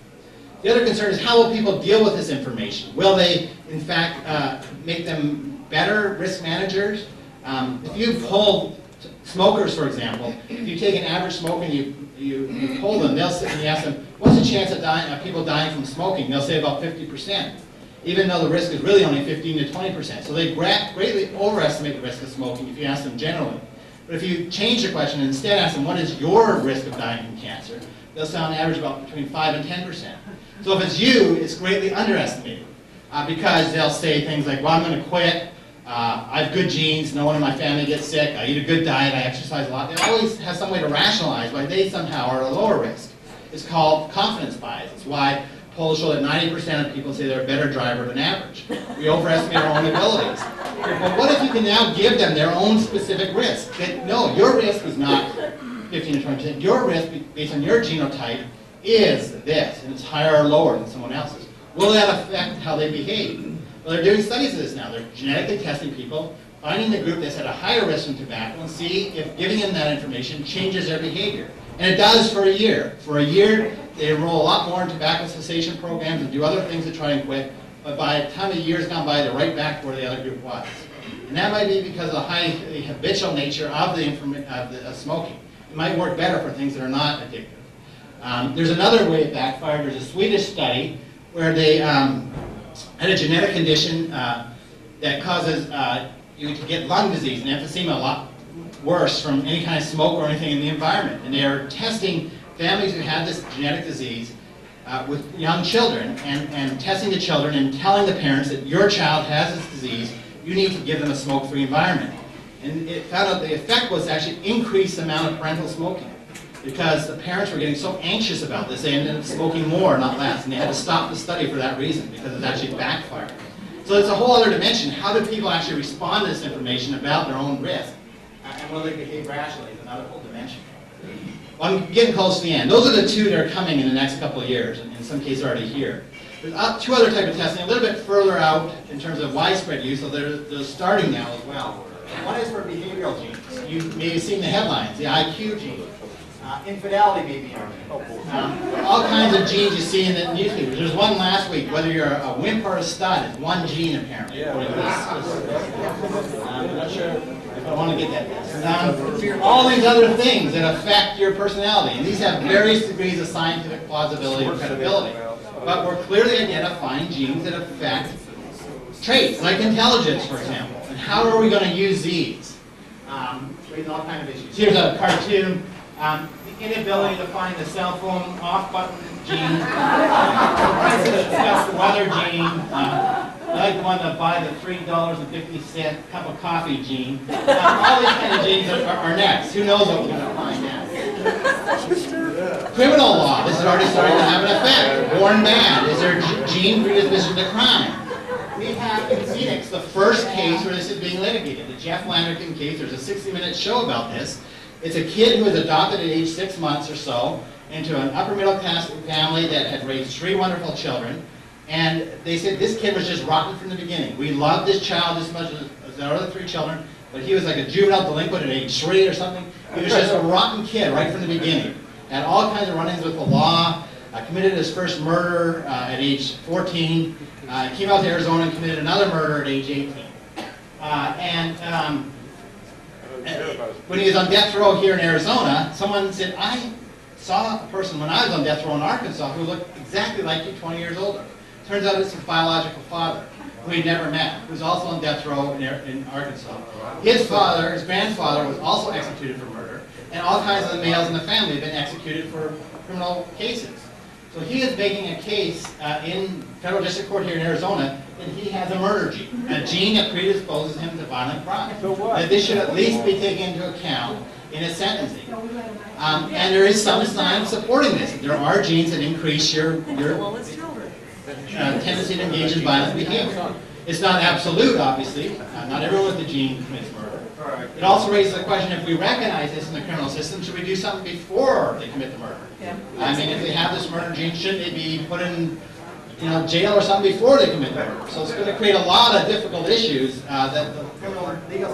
The other concern is how will people deal with this information? Will they, in fact, make them better risk managers? If you poll smokers, for example, if you take an average smoker and you poll them, they'll sit and you ask them, what's the chance of people dying from smoking? They'll say about 50%, even though the risk is really only 15 to 20%. So they greatly overestimate the risk of smoking if you ask them generally. But if you change the question and instead ask them, what is your risk of dying from cancer? They'll say on average about between 5 and 10%. So if it's you, it's greatly underestimated because they'll say things like, well, I'm going to quit. I have good genes, no one in my family gets sick, I eat a good diet, I exercise a lot. They always have some way to rationalize why they somehow are at a lower risk. It's called confidence bias. It's why polls show that 90% of people say they're a better driver than average. We overestimate our own abilities. But what if you can now give them their own specific risk? That, no, your risk is not 15 to 20%. Your risk, based on your genotype, is this, and it's higher or lower than someone else's. Will that affect how they behave? Well, they're doing studies of this now. They're genetically testing people, finding the group that's at a higher risk from tobacco, and see if giving them that information changes their behavior. And it does for a year. For a year, they enroll a lot more in tobacco cessation programs and do other things to try and quit, but by the time a year's gone by, they're right back to where the other group was. And that might be because of the habitual nature of the smoking. It might work better for things that are not addictive. There's another way it backfired. There's a Swedish study where they had a genetic condition that causes you to get lung disease and emphysema a lot worse from any kind of smoke or anything in the environment. And they are testing families who had this genetic disease with young children and testing the children and telling the parents that your child has this disease, you need to give them a smoke-free environment. And it found out the effect was to actually increase the amount of parental smoking, because the parents were getting so anxious about this, they ended up smoking more, not less, and they had to stop the study for that reason, because it actually backfired. So it's a whole other dimension. How do people actually respond to this information about their own risk, and whether they behave rationally is another whole dimension. Well, I'm getting close to the end. Those are the two that are coming in the next couple of years, and in some cases already here. There's two other types of testing, a little bit further out in terms of widespread use, so they're starting now as well. One is for behavioral genes. You may have seen the headlines, the IQ gene. Infidelity may be on there. All kinds of genes you see in the newspapers. There's one last week, whether you're a wimp or a stud, it's one gene apparently. I'm not sure if I want to get that. All these other things that affect your personality, and these have various degrees of scientific plausibility and credibility. But we're clearly identifying genes that affect traits, like intelligence, for example. And how are we going to use these? Raising all kinds of issues. Here's a cartoon. The inability to find the cell phone off button gene. Discuss the weather gene. I like the one to buy the $3.50 cup of coffee gene. All these kind of genes are next. Who knows what we're going to find next? Criminal law. This is already starting to have an effect. Born bad. Is there gene predisposition to crime? We have in Phoenix the first case where this is being litigated. The Jeff Landerkin case. There's a 60-minute show about this. It's a kid who was adopted at age 6 months or so into an upper middle class family that had raised 3 wonderful children. And they said this kid was just rotten from the beginning. We loved this child as much as the other 3 children, but he was like a juvenile delinquent at age 3 or something. He was just a rotten kid right from the beginning. Had all kinds of run-ins with the law, committed his first murder at age 14, came out to Arizona and committed another murder at age 18. When he was on death row here in Arizona, someone said, I saw a person when I was on death row in Arkansas who looked exactly like you, 20 years older. Turns out it's his biological father, who he'd never met, who was also on death row in Arkansas. His father, his grandfather, was also executed for murder, and all kinds of the males in the family have been executed for criminal cases. So he is making a case in federal district court here in Arizona that he has a murder gene, a gene that predisposes him to violent crime. That this should at least be taken into account in his sentencing. And there is some science supporting this. There are genes that increase your tendency to engage in violent behavior. It's not absolute, obviously. Not everyone with the gene commits murder. It also raises the question, if we recognize this in the criminal system, should we do something before they commit the murder? I mean, if they have this murder gene, shouldn't they be put in jail or something before they commit the murder? So it's going to create a lot of difficult issues that the criminal legal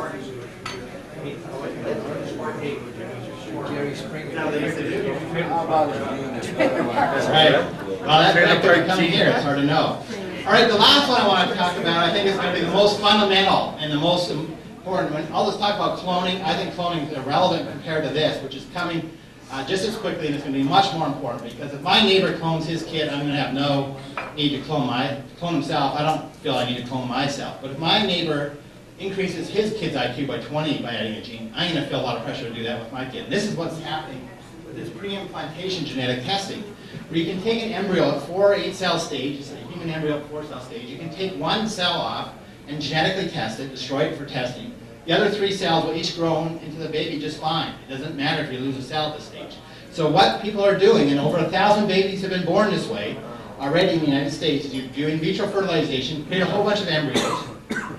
Right. Well, that could be coming here. It's hard to know. All right, the last one I want to talk about, I think, is going to be the most fundamental and the most important. When all this talk about cloning, I think cloning is irrelevant compared to this, which is coming just as quickly, and it's going to be much more important, because if my neighbor clones his kid, I'm going to have no need to clone himself. I don't feel I need to clone myself. But if my neighbor increases his kid's IQ by 20 by adding a gene, I'm going to feel a lot of pressure to do that with my kid. And this is what's happening with this pre-implantation genetic testing, where you can take an embryo at 4 or 8 cell stage, it's a human embryo at 4 cell stage, you can take one cell off and genetically test it, destroy it for testing. The other 3 cells will each grow into the baby just fine. It doesn't matter if you lose a cell at this stage. So what people are doing, and over 1,000 babies have been born this way already in the United States, is you do in vitro fertilization, create a whole bunch of embryos,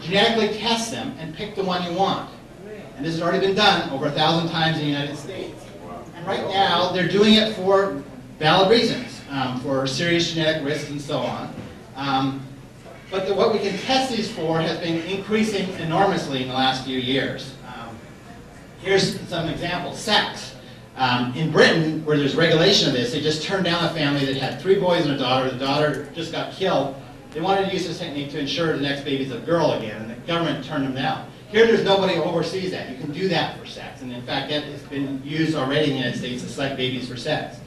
genetically test them, and pick the one you want. And this has already been done over 1,000 times in the United States. And right now, they're doing it for valid reasons, for serious genetic risks and so on. But what we can test these for has been increasing enormously in the last few years. Here's some examples. Sex. In Britain, where there's regulation of this, they just turned down a family that had 3 boys and a daughter. The daughter just got killed. They wanted to use this technique to ensure the next baby's a girl again, and the government turned them down. Here, there's nobody who oversees that. You can do that for sex, and in fact, that has been used already in the United States to select babies for sex.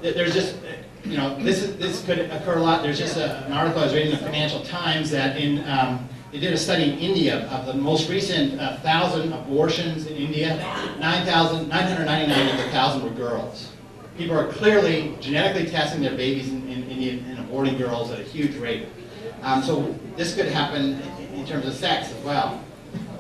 There's just, this could occur a lot. There's just an article I was reading in the Financial Times that they did a study in India of the most recent 1,000 abortions in India. 999 of the 1,000 were girls. People are clearly genetically testing their babies and aborting girls at a huge rate. So this could happen in terms of sex as well.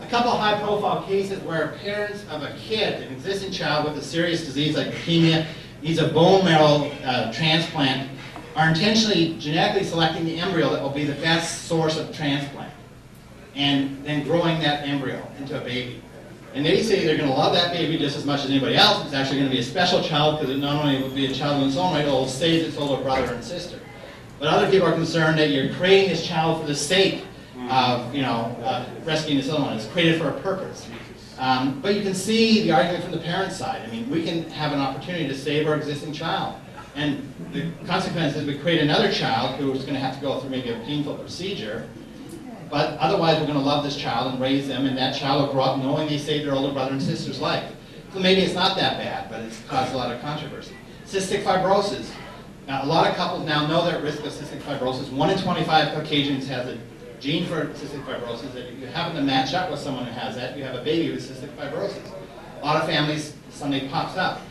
A couple of high-profile cases where parents of a kid, an existing child with a serious disease like leukemia, needs a bone marrow transplant, are intentionally genetically selecting the embryo that will be the best source of transplant, and then growing that embryo into a baby. And they say they're going to love that baby just as much as anybody else. It's actually going to be a special child because it not only will be a child in its own right, it will save its older brother and sister. But other people are concerned that you're creating this child for the sake of, rescuing this other one. It's created for a purpose. But you can see the argument from the parent's side. I mean, we can have an opportunity to save our existing child. And the consequence is we create another child who is going to have to go through maybe a painful procedure. But otherwise, we're going to love this child and raise them, and that child will grow up knowing they saved their older brother and sister's life. So maybe it's not that bad, but it's caused a lot of controversy. Cystic fibrosis. Now, a lot of couples now know they're at risk of cystic fibrosis. 1 in 25 Caucasians has a gene for cystic fibrosis. That if you happen to match up with someone who has that, you have a baby with cystic fibrosis. A lot of families, something pops up.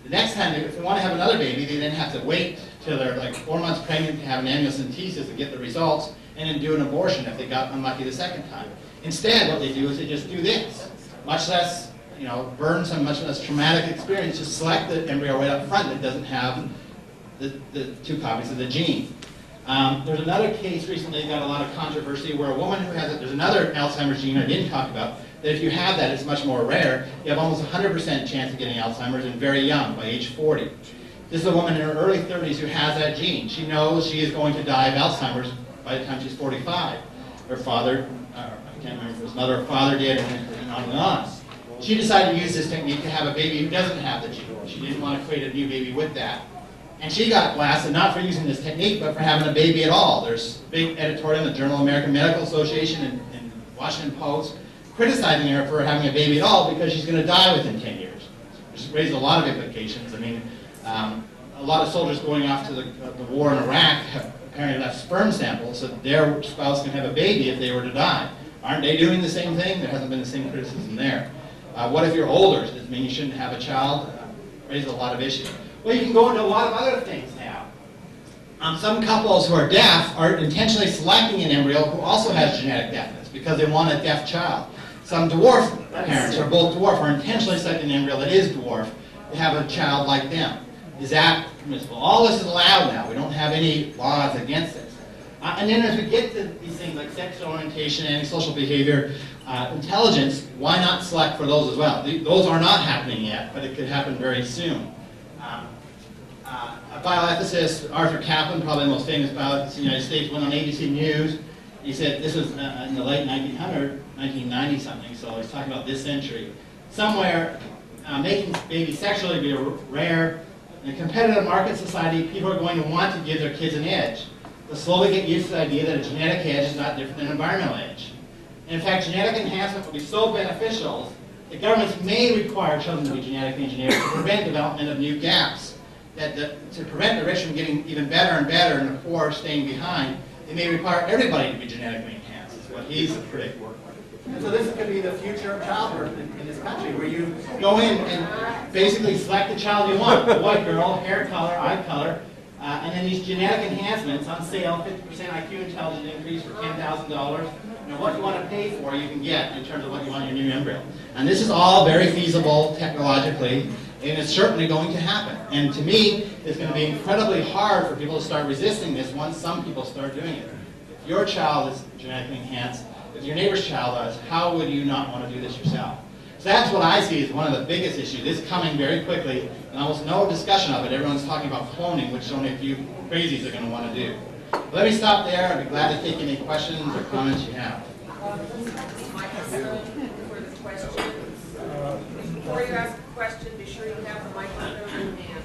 The next time, if they want to have another baby, they then have to wait till they're like 4 months pregnant to have an amniocentesis to get the results, and then do an abortion if they got unlucky the second time. Instead, what they do is they just do this. Much less, burdensome, much less traumatic experience. Just select the embryo right up front that doesn't have the 2 copies of the gene. There's another case recently that got a lot of controversy where a woman who has there's another Alzheimer's gene I didn't talk about, that if you have that, it's much more rare. You have almost 100% chance of getting Alzheimer's and very young, by age 40. This is a woman in her early 30s who has that gene. She knows she is going to die of Alzheimer's by the time she's 45. Her father, I can't remember if his mother or father did, and on and on. She decided to use this technique to have a baby who doesn't have the gene. She didn't want to create a new baby with that. And she got blasted, not for using this technique, but for having a baby at all. There's a big editorial in the Journal of American Medical Association and Washington Post criticizing her for having a baby at all because she's going to die within 10 years. Which raised a lot of implications. I mean, a lot of soldiers going off to the war in Iraq have apparently left sperm samples so that their spouse can have a baby if they were to die. Aren't they doing the same thing? There hasn't been the same criticism there. What if you're older? Does it mean you shouldn't have a child? Raises a lot of issues. Well, you can go into a lot of other things now. Some couples who are deaf are intentionally selecting an embryo who also has genetic deafness because they want a deaf child. Some dwarf parents, or both dwarf, are intentionally selecting an embryo that is dwarf to have a child like them. Is that permissible? All this is allowed now. We don't have any laws against this. And then as we get to these things like sexual orientation, antisocial behavior, intelligence, why not select for those as well? Those are not happening yet, but it could happen very soon. A bioethicist, Arthur Kaplan, probably the most famous bioethicist in the United States, went on ABC News. He said, this was in the late 1990 something, so he's talking about this century. Somewhere, making babies sexually be rare. In a competitive market society, people are going to want to give their kids an edge. They'll slowly get used to the idea that a genetic edge is not different than an environmental edge. And in fact, genetic enhancement will be so beneficial that governments may require children to be genetically engineered to prevent development of new gaps. To prevent the rich from getting even better and better and the poor staying behind, they may require everybody to be genetically enhanced, is what he's predicting. And so this could be the future of childbirth in this country, where you go in and basically select the child you want, boy, girl, hair color, eye color, and then these genetic enhancements on sale, 50% IQ intelligence increase for $10,000. What you want to pay for, you can get in terms of what you want in your new embryo. And this is all very feasible technologically, and it's certainly going to happen. And to me, it's going to be incredibly hard for people to start resisting this once some people start doing it. If your child is genetically enhanced, if your neighbor's child does, how would you not want to do this yourself? So that's what I see as one of the biggest issues. This coming very quickly, and almost no discussion of it. Everyone's talking about cloning, which only a few crazies are going to want to do. Let me stop there. I'd be glad to take any questions or comments you have. For the questions. Before you ask a question, be sure you have the microphone in hand.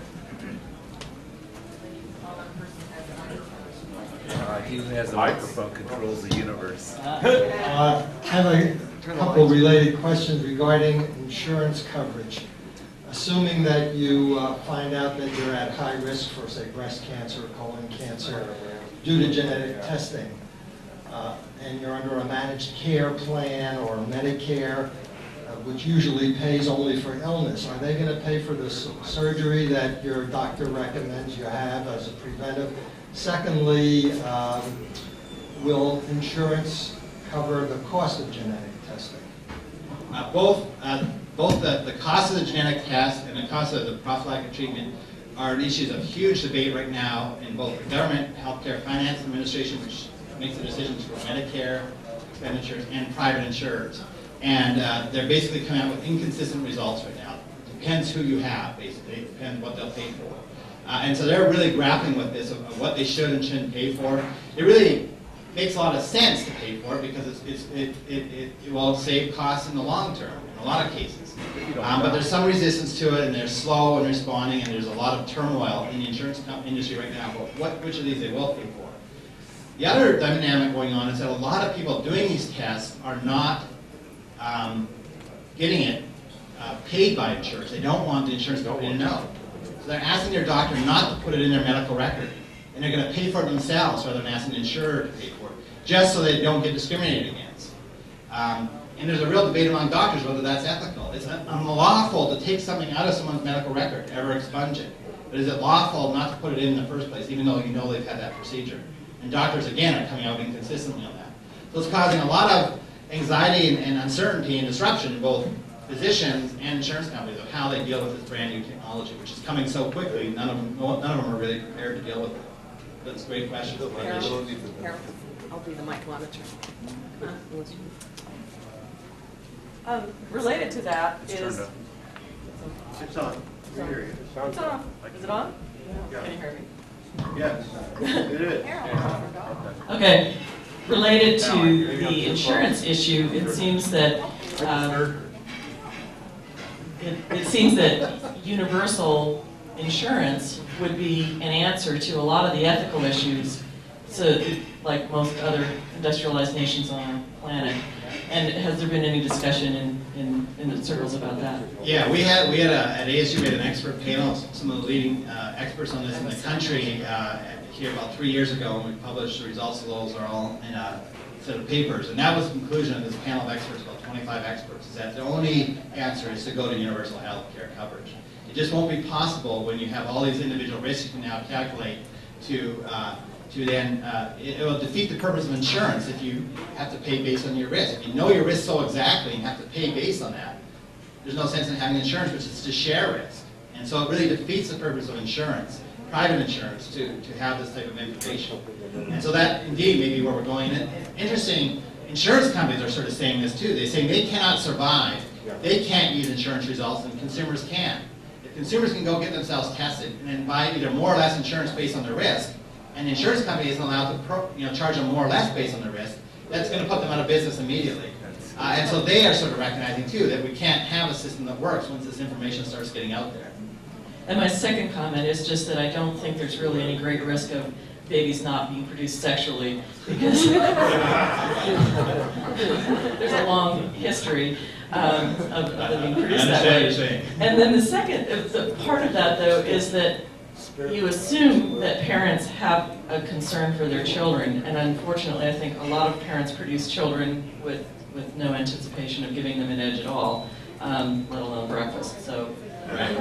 He who has the microphone controls the universe. I have a couple related questions regarding insurance coverage. Assuming that you find out that you're at high risk for, say, breast cancer or colon cancer due to genetic testing, and you're under a managed care plan or Medicare, which usually pays only for illness. Are they going to pay for the surgery that your doctor recommends you have as a preventive? Secondly, will insurance cover the cost of genetic testing? Both the cost of the genetic test and the cost of the prophylactic treatment are issues of huge debate right now in both the government, healthcare finance administration, which makes the decisions for Medicare expenditures, and private insurers. And they're basically coming out with inconsistent results right now. It depends who you have, basically. It depends what they'll pay for. And so they're really grappling with this of what they should and shouldn't pay for. It really makes a lot of sense to pay for it because it will save costs in the long term in a lot of cases. But there's some resistance to it, and they're slow in responding, and there's a lot of turmoil in the insurance industry right now about which of these they will pay for. The other dynamic going on is that a lot of people doing these tests are not getting it paid by insurance. They don't want the insurance company to know. So they're asking their doctor not to put it in their medical record. And they're going to pay for it themselves rather than asking the insurer to pay for it, just so they don't get discriminated against. And there's a real debate among doctors whether that's ethical. It's unlawful to take something out of someone's medical record, ever expunge it. But is it lawful not to put it in the first place, even though you know they've had that procedure? And doctors, again, are coming out inconsistently on that. So it's causing a lot of anxiety and uncertainty and disruption in both physicians and insurance companies of how they deal with this brand new technology, which is coming so quickly, none of them are really prepared to deal with it. That's a great question. Harold, I'll be the mic monitor. Related to that is... It's on. We hear you. It's on. Is it on? Yeah. Can you hear me? Yes, it is. Okay. Related to the insurance issue, it seems that universal insurance would be an answer to a lot of the ethical issues, so like most other industrialized nations on our planet. And has there been any discussion in the circles about that? Yeah, at ASU we had an expert panel, some of the leading experts on this in the country here about 3 years ago, and we published the results of those are all in a set of papers. And that was the conclusion of this panel of experts, about 25 experts, is that the only answer is to go to universal health care coverage. It just won't be possible when you have all these individual risks you can now calculate to then, it will defeat the purpose of insurance if you have to pay based on your risk. If you know your risk so exactly and have to pay based on that, there's no sense in having insurance, which is to share risk. And so it really defeats the purpose of insurance, private insurance, to have this type of information. And so that indeed may be where we're going. And interesting, insurance companies are sort of saying this too. They're saying they cannot survive. They can't use insurance results and consumers can. If consumers can go get themselves tested and then buy either more or less insurance based on their risk, and the insurance company isn't allowed to charge them more or less based on their risk, that's going to put them out of business immediately. And so they are sort of recognizing too that we can't have a system that works once this information starts getting out there. And my second comment is just that I don't think there's really any great risk of babies not being produced sexually, because there's a long history of them being produced that way. And then the second, the part of that though is that you assume that parents have a concern for their children, and unfortunately I think a lot of parents produce children with no anticipation of giving them an edge at all, let alone breakfast. So. Right.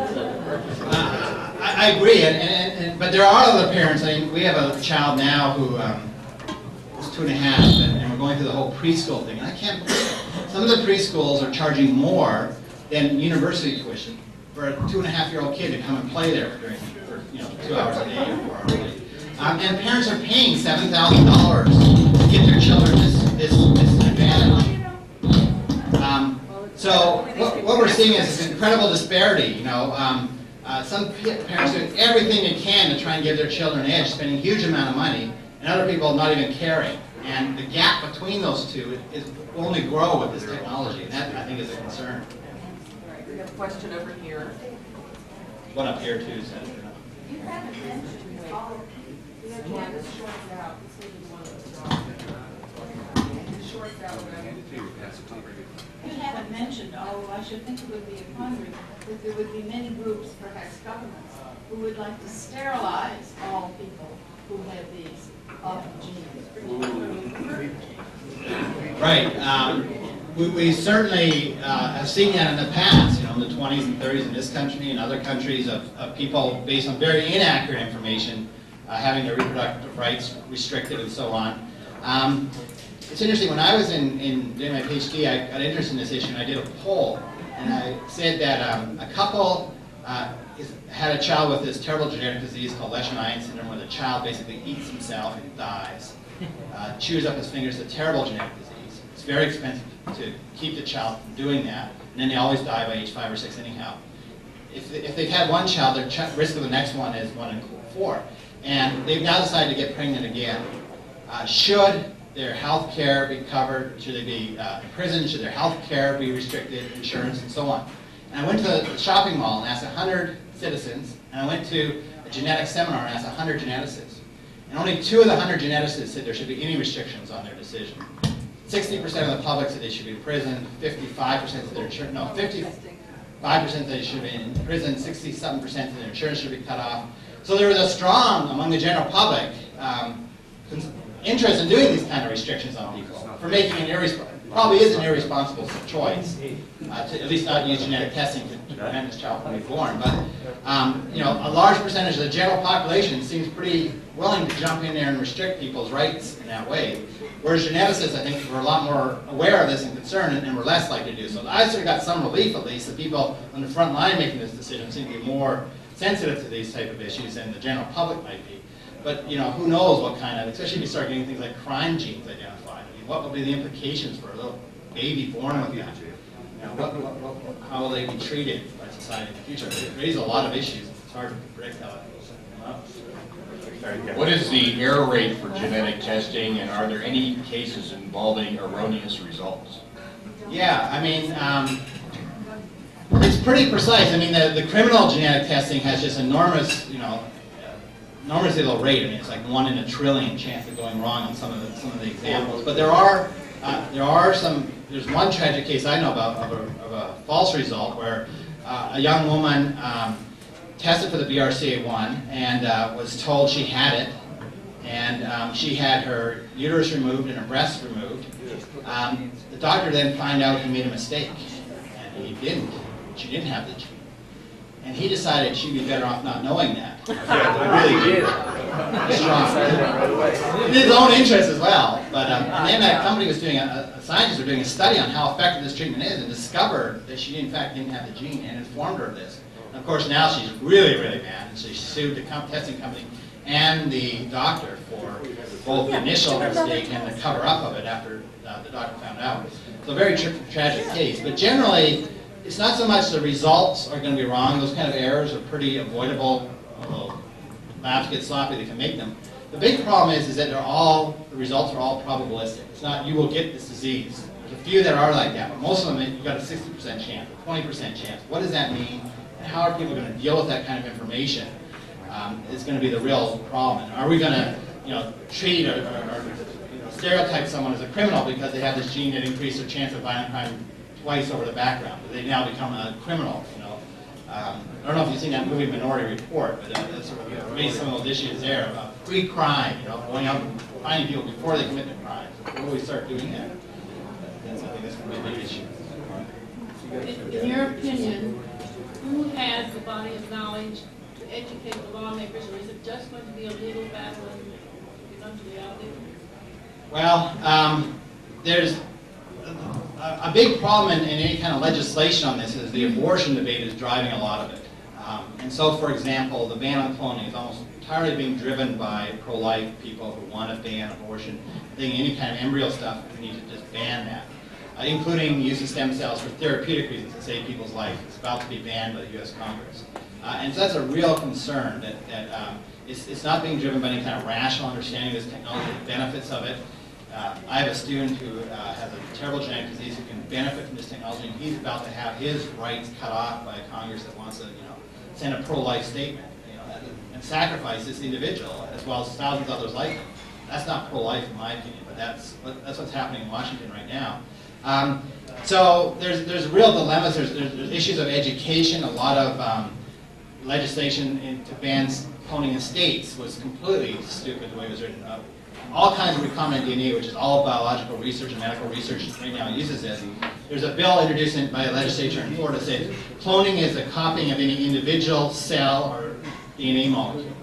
I agree, but there are other parents. I mean, we have a child now who is 2.5, and we're going through the whole preschool thing. And I can't believe it. Some of the preschools are charging more than university tuition for a 2.5-year-old kid to come and play there for 2 hours a day or 4 hours a day. And parents are paying $7,000 to get their children this advantage. So what we're seeing is this incredible disparity. Some parents doing everything they can to try and give their children an edge, spending a huge amount of money, and other people not even caring. And the gap between those two will only grow with this technology, and that I think is a concern. All right, we have a question over here. One up here too, Senator. You haven't mentioned yeah, this shorts out. This is one of the This shorts out. You haven't mentioned, although I should think it would be a quandary, that there would be many groups, perhaps governments, who would like to sterilize all people who have these off genes. Right. We certainly have seen that in the past, in the 20s and 30s in this country and other countries of people based on very inaccurate information having their reproductive rights restricted and so on. It's interesting, when I was in doing my Ph.D., I got interested in this issue and I did a poll. And I said that a couple had a child with this terrible genetic disease called Leishman syndrome, where the child basically eats himself and dies, chews up his fingers, a terrible genetic disease. It's very expensive to keep the child from doing that, and then they always die by age 5 or 6 anyhow. If they've had one child, their risk of the next one is 1 in 4. And they've now decided to get pregnant again. Should their health care be covered? Should they be imprisoned? Should their health care be restricted, insurance, and so on? And I went to the shopping mall and asked 100 citizens, and I went to a genetic seminar and asked 100 geneticists. And only 2 of the 100 geneticists said there should be any restrictions on their decision. 60% of the public said they should be in prison, 55% said their insurance, no, 55% said they should be in prison, 67% said their insurance should be cut off. So there was a strong, among the general public, interest in doing these kind of restrictions on people for making an probably is an irresponsible choice to at least not use genetic testing to prevent this child from being born. But a large percentage of the general population seems pretty willing to jump in there and restrict people's rights in that way. Whereas geneticists, I think, were a lot more aware of this and concerned, and were less likely to do so. I sort of got some relief, at least, that people on the front line making this decision seem to be more sensitive to these type of issues than the general public might be. But who knows what kind of, especially if you start getting things like crime genes identified. I mean, what will be the implications for a little baby born with that? How will they be treated by society in the future? It raises a lot of issues. It's hard to predict how it will. What is the error rate for genetic testing, and are there any cases involving erroneous results? Yeah, I mean, it's pretty precise. I mean, the criminal genetic testing has just enormously low rate. I mean, it's like 1 in a trillion chance of going wrong on some of the examples. But there are some. There's one tragic case I know about of a false result where a young woman tested for the BRCA1 and was told she had it, and she had her uterus removed and her breasts removed. The doctor then found out he made a mistake, and he didn't. She didn't have the gene. And he decided she'd be better off not knowing that. Yeah, he really did. In his own interest as well. But and then that company was doing scientists were doing a study on how effective this treatment is, and discovered that she in fact didn't have the gene, and informed her of this. And of course now she's really, really mad, and she sued the testing company and the doctor for both the initial mistake and the cover-up of it after the doctor found out. So a very tragic case. But generally, it's not so much the results are going to be wrong. Those kind of errors are pretty avoidable. Although labs get sloppy, they can make them. The big problem is that the results are all probabilistic. It's not you will get this disease. There's a few that are like that, but most of them you've got a 60% chance, a 20% chance. What does that mean? And how are people going to deal with that kind of information? Is going to be the real problem. And are we going to, treat or stereotype someone as a criminal because they have this gene that increased their chance of violent crime twice over the background? They now become a criminal. I don't know if you've seen that movie Minority Report, but that sort of raised some of those issues there about pre-crime, going out and finding people before they commit the crimes. Before we start doing that, I think that's going to be a big issue. In your opinion, who has the body of knowledge to educate the lawmakers, or is it just going to be a legal battle and eventually out there? Well, there's a big problem in any kind of legislation on this is the abortion debate is driving a lot of it. And so, for example, the ban on cloning is almost entirely being driven by pro-life people who want to ban abortion. I think any kind of embryo stuff, we need to just ban that, including use of stem cells for therapeutic reasons to save people's life. It's about to be banned by the U.S. Congress. And so that's a real concern that it's not being driven by any kind of rational understanding of this technology, the benefits of it. I have a student who has a terrible genetic disease who can benefit from this technology, and he's about to have his rights cut off by a Congress that wants to, send a pro-life statement, and sacrifice this individual as well as thousands of others like him. That's not pro-life in my opinion, but that's what's happening in Washington right now. So there's real dilemmas. There's issues of education. A lot of legislation to ban cloning in states was completely stupid the way it was written up. all kinds of recombinant DNA, which is all biological research and medical research right now uses this. There's a bill introduced by a legislature in Florida that says cloning is the copying of any individual cell or DNA molecule.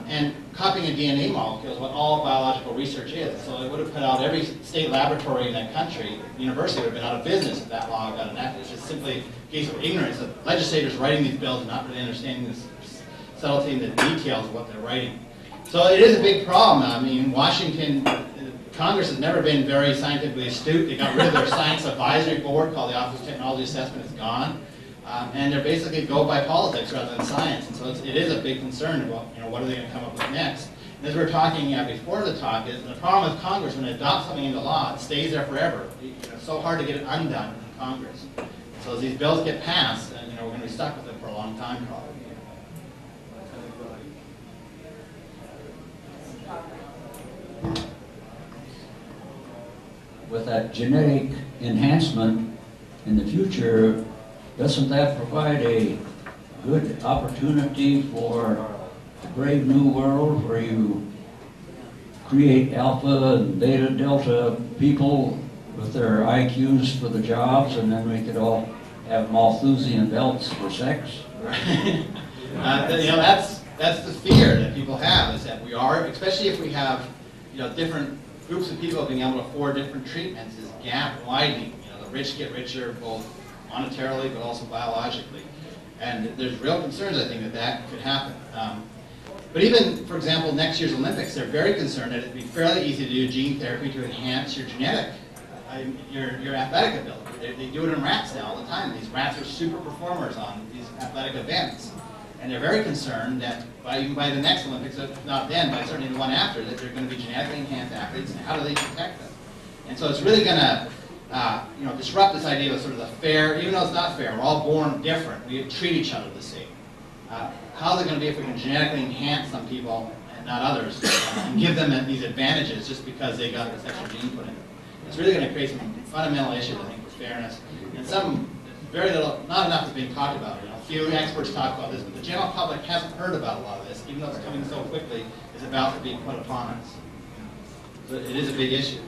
And copying a DNA molecule is what all biological research is. So it would have put out every state laboratory in that country, university would have been out of business if that law got enacted. It's just simply a case of ignorance of legislators writing these bills and not really understanding the subtlety and the details of what they're writing. So it is a big problem. I mean, Washington, Congress has never been very scientifically astute. They got rid of their science advisory board called the Office of Technology Assessment. It's gone. And they're basically go by politics rather than science. And so it is a big concern about, what are they going to come up with next. And as we were talking before the talk, is the problem with Congress, when it adopts something into law, it stays there forever. It's so hard to get it undone in Congress. So as these bills get passed, we're going to be stuck with it for a long time probably. With that genetic enhancement in the future, doesn't that provide a good opportunity for a brave new world where you create alpha and beta delta people with their IQs for the jobs, and then we could all have Malthusian belts for sex? Right. That's the fear that people have, is that we are, especially if we have different groups of people being able to afford different treatments, is gap widening. The rich get richer both monetarily but also biologically. And there's real concerns, I think, that could happen. But even, for example, next year's Olympics, they're very concerned that it'd be fairly easy to do gene therapy to enhance your genetic, your athletic ability. They do it in rats now all the time. These rats are super performers on these athletic events. And they're very concerned that even by the next Olympics, if not then, but certainly the one after, that they're going to be genetically enhanced athletes, and how do they protect them? And so it's really going to disrupt this idea of sort of the fair, even though it's not fair, we're all born different, we treat each other the same. How is it going to be if we can genetically enhance some people and not others, and give them these advantages just because they got this extra gene put in? It's really going to create some fundamental issues, I think, for fairness. And some, very little, not enough is being talked about. A few experts talk about this, but the general public hasn't heard about a lot of this, even though it's coming so quickly, is about to be put upon us. So it is a big issue.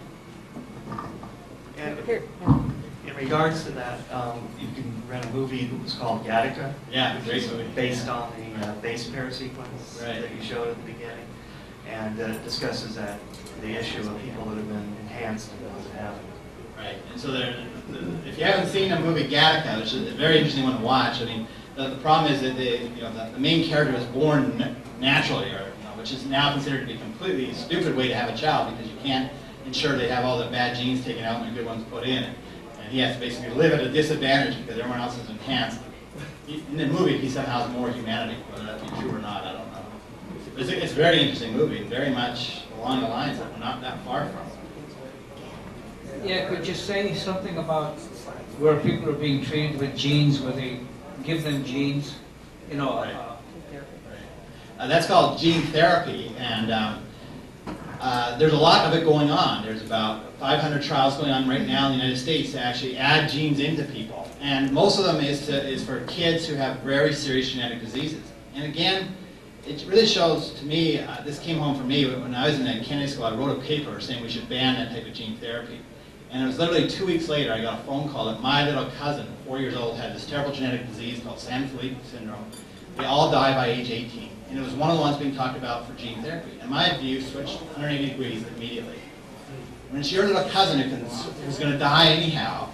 And in regards to that, you can rent a movie that was called Gattaca. Yeah, great movie. Based on the base pair sequence that you showed at the beginning. And it discusses the issue of people that have been enhanced and those that haven't. Right, and so if you haven't seen the movie Gattaca, which is a very interesting one to watch, I mean, the problem is that the main character was born naturally, which is now considered to be a completely stupid way to have a child, because you can't ensure they have all the bad genes taken out and the good ones put in. And he has to basically live at a disadvantage because everyone else is enhanced. In the movie, he somehow has more humanity. Whether that be true or not, I don't know. It's a very interesting movie, very much along the lines that we're not that far from. Yeah, could you say something about where people are being treated with genes, where they give them genes? That's called gene therapy, and there's a lot of it going on. There's about 500 trials going on right now in the United States to actually add genes into people, and most of them is for kids who have very serious genetic diseases. And again, it really shows to me, this came home for me when I was in that Kennedy School. I wrote a paper saying we should ban that type of gene therapy. And it was literally 2 weeks later I got a phone call that my little cousin, 4 years old, had this terrible genetic disease called Felipe Syndrome. They all die by age 18. And it was one of the ones being talked about for gene therapy. And my view switched 180 degrees immediately. When it's your little cousin who's going to die anyhow,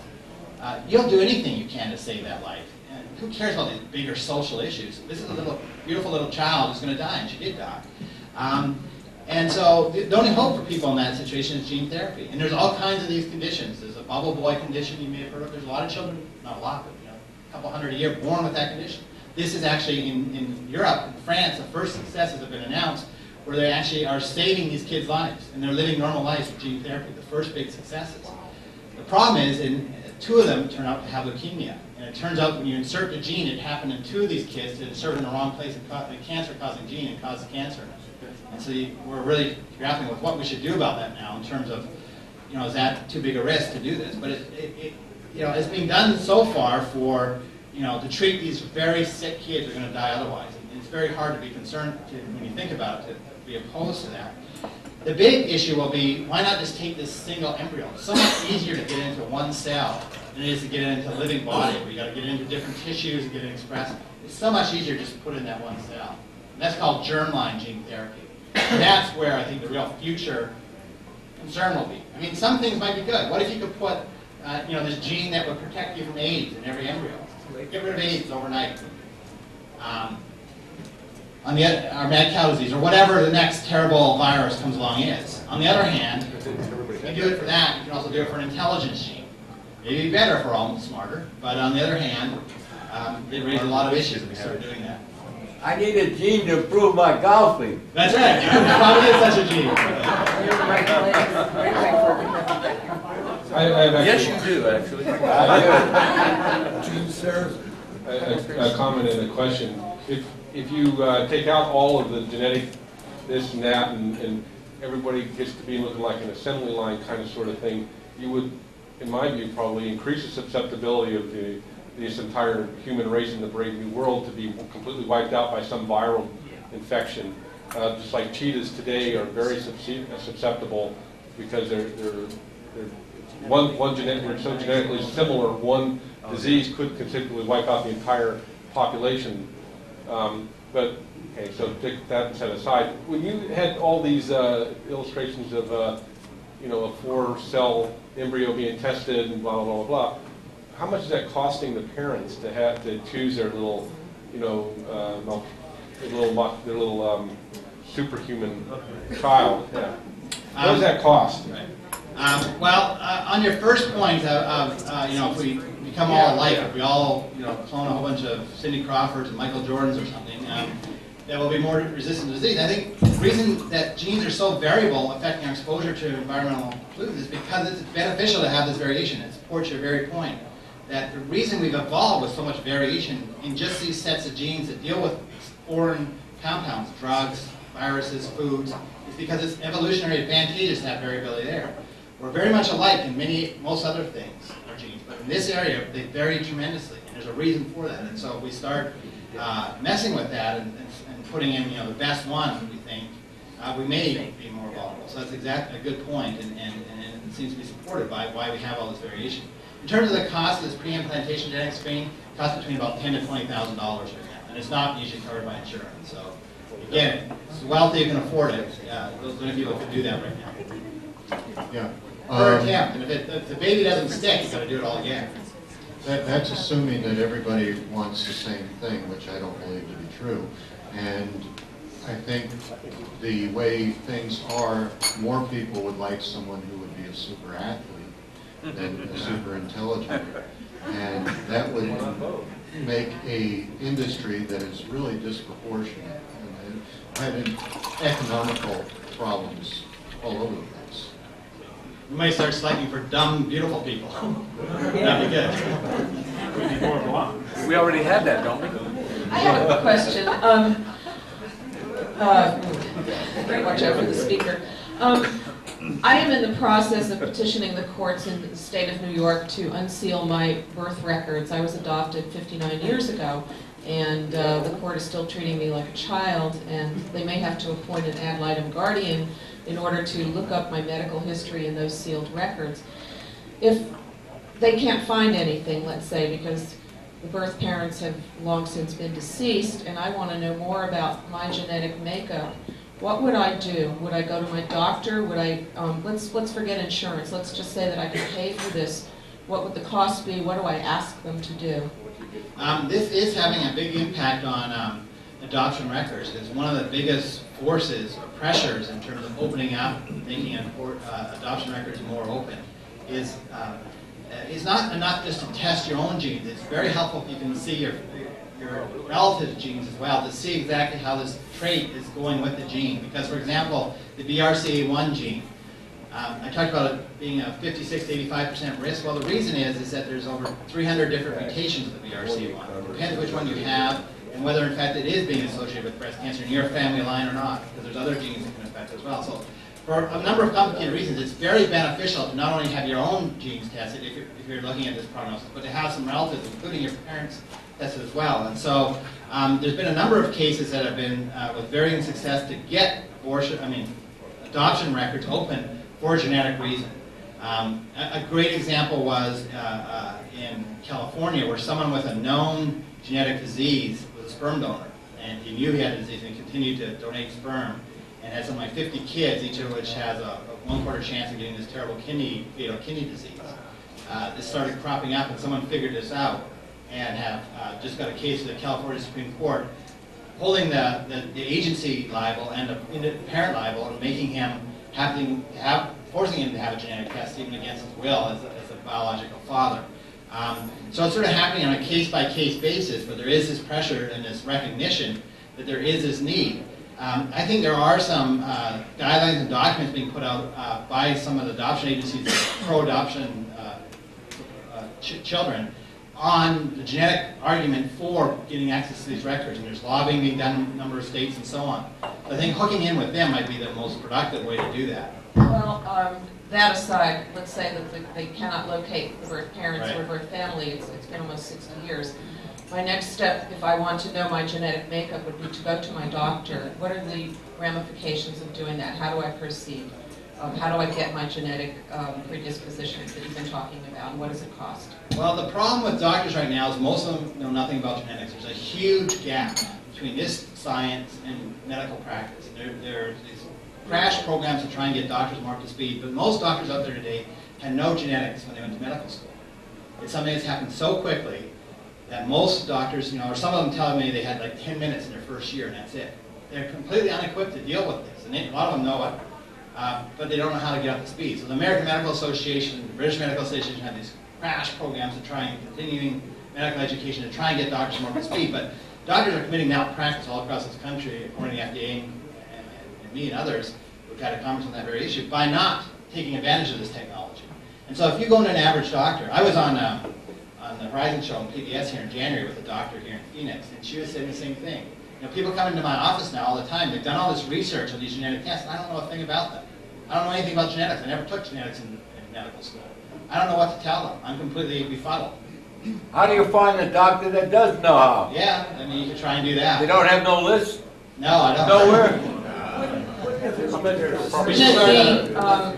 you'll do anything you can to save that life. And who cares about these bigger social issues? This is a beautiful little child who's going to die, and she did die. And so the only hope for people in that situation is gene therapy. And there's all kinds of these conditions. There's a bubble boy condition you may have heard of. There's a lot of children, not a lot, but a couple hundred a year born with that condition. This is actually in Europe, in France, the first successes have been announced where they actually are saving these kids' lives and they're living normal lives with gene therapy, the first big successes. The problem is, two of them turn out to have leukemia. And it turns out when you insert the gene, it happened in 2 of these kids to insert in the wrong place and cause the cancer-causing gene and cause the cancer. And so we're really grappling with what we should do about that now in terms of, is that too big a risk to do this? But it's being done so far for, to treat these very sick kids who are going to die otherwise. And it's very hard to be concerned, when you think about it, to be opposed to that. The big issue will be, why not just take this single embryo? It's so much easier to get into one cell than it is to get into a living body, where you got to get into different tissues and get it expressed. It's so much easier just to put in that one cell. And that's called germline gene therapy. And that's where I think the real future concern will be. I mean, some things might be good. What if you could put, this gene that would protect you from AIDS in every embryo? Get rid of AIDS overnight. Or mad cow disease, or whatever the next terrible virus comes along is. On the other hand, if you do it for that, you can also do it for an intelligence gene. Maybe better if we're all smarter, but on the other hand, it raises a lot of issues if we start doing that. I need a gene to improve my golfing. That's right. There probably is such a gene. Yes, you do, actually. Gene serves. A comment and a question. If you take out all of the genetic this and that, and everybody gets to be looking like an assembly line kind of sort of thing, you would, in my view, probably increase the susceptibility of this entire human race in the brave new world to be completely wiped out by some viral infection. Just like cheetahs today are very susceptible because they're so genetically similar. One disease could considerably wipe out the entire population. But okay, so take that set aside. When you had all these illustrations of a 4-cell embryo being tested and blah blah blah blah, how much is that costing the parents to have to choose their little, their little superhuman child? Yeah. What does that cost? Right. On your first point of if we become all alike, if we all clone a whole bunch of Cindy Crawfords and Michael Jordans or something, that will be more resistant to disease. I think the reason that genes are so variable affecting our exposure to environmental pollutants is because it's beneficial to have this variation. It supports your very point that the reason we've evolved with so much variation in just these sets of genes that deal with foreign compounds, drugs, viruses, foods, is because it's evolutionary advantageous to have variability there. We're very much alike in most other things, our genes, but in this area they vary tremendously, and there's a reason for that. And so if we start messing with that and putting in the best one, we think we may be more vulnerable. So that's exactly a good point, and it seems to be supported by why we have all this variation. In terms of the cost of this pre-implantation genetic screening, it costs between about $10,000 to $20,000 right now, and it's not usually covered by insurance. So again, it's wealthy, you can afford it. Those many people can do that right now. Yeah. Per attempt, and if the baby doesn't stick, you've got to do it all again. That's assuming that everybody wants the same thing, which I don't believe to be true. And I think the way things are, more people would like someone who would be a super athlete than a super intelligent. And that would make an industry that is really disproportionate and having economical problems all over the place. We might start selecting for dumb, beautiful people. That'd be good. More blonde. We already had that, don't we? I have a question. Watch out for the speaker. I am in the process of petitioning the courts in the state of New York to unseal my birth records. I was adopted 59 years ago, and the court is still treating me like a child, and they may have to appoint an ad litem guardian in order to look up my medical history in those sealed records. If they can't find anything, let's say, because the birth parents have long since been deceased, and I want to know more about my genetic makeup, what would I do? Would I go to my doctor? Would I, let's forget insurance. Let's just say that I could pay for this. What would the cost be? What do I ask them to do? This is having a big impact on adoption records. It's one of the biggest forces or pressures in terms of opening up, making adoption records more open. It's not enough just to test your own genes. It's very helpful if you can see your relatives' genes as well, to see exactly how this trait is going with the gene. Because, for example, the BRCA1 gene, I talked about it being a 56 to 85% risk. Well, the reason is that there's over 300 different mutations of the BRCA1. It depends which one you have and whether, in fact, it is being associated with breast cancer in your family line or not, because there's other genes that can affect it as well. So, for a number of complicated reasons, it's very beneficial to not only have your own genes tested if you're looking at this prognosis, but to have some relatives, including your parents, tested as well. And so there's been a number of cases that have been with varying success to get adoption records open for a genetic reason. A great example was in California, where someone with a known genetic disease was a sperm donor, and he knew he had a disease and continued to donate sperm, and had something like 50 kids, each of which has a 1/4 chance of getting this terrible fatal kidney disease. This started cropping up, and someone figured this out, and have just got a case of the California Supreme Court holding the agency liable and the parent liable, and making him forcing him to have a genetic test even against his will as a biological father. So it's sort of happening on a case-by-case basis, but there is this pressure and this recognition that there is this need. I think there are some guidelines and documents being put out by some of the adoption agencies, pro-adoption children, on the genetic argument for getting access to these records, and there's lobbying being done in a number of states and so on. So I think hooking in with them might be the most productive way to do that. Well, that aside, let's say that they cannot locate the birth parents or birth family. It's been almost 60 years. My next step, if I want to know my genetic makeup, would be to go to my doctor. What are the ramifications of doing that? How do I proceed? How do I get my genetic predispositions that you've been talking about, and what does it cost? Well, the problem with doctors right now is most of them know nothing about genetics. There's a huge gap between this science and medical practice. There's these crash programs to try and get doctors more up to speed, but most doctors out there today had no genetics when they went to medical school. It's something that's happened so quickly that most doctors, or some of them tell me they had like 10 minutes in their first year and that's it. They're completely unequipped to deal with this, and a lot of them know it. But they don't know how to get up to speed. So the American Medical Association, the British Medical Association have these crash programs to try and continuing medical education to try and get doctors more up to speed. But doctors are committing malpractice all across this country, according to the FDA and me and others. We've had a conference on that very issue, by not taking advantage of this technology. And so if you go into an average doctor, I was on the Horizon show on PBS here in January with a doctor here in Phoenix, and she was saying the same thing. People come into my office now all the time. They've done all this research on these genetic tests, and I don't know a thing about them. I don't know anything about genetics. I never took genetics in medical school. I don't know what to tell them. I'm completely befuddled. How do you find a doctor that does know how? Yeah, I mean, you can try and do that. They don't have no list? No, I don't. Nowhere?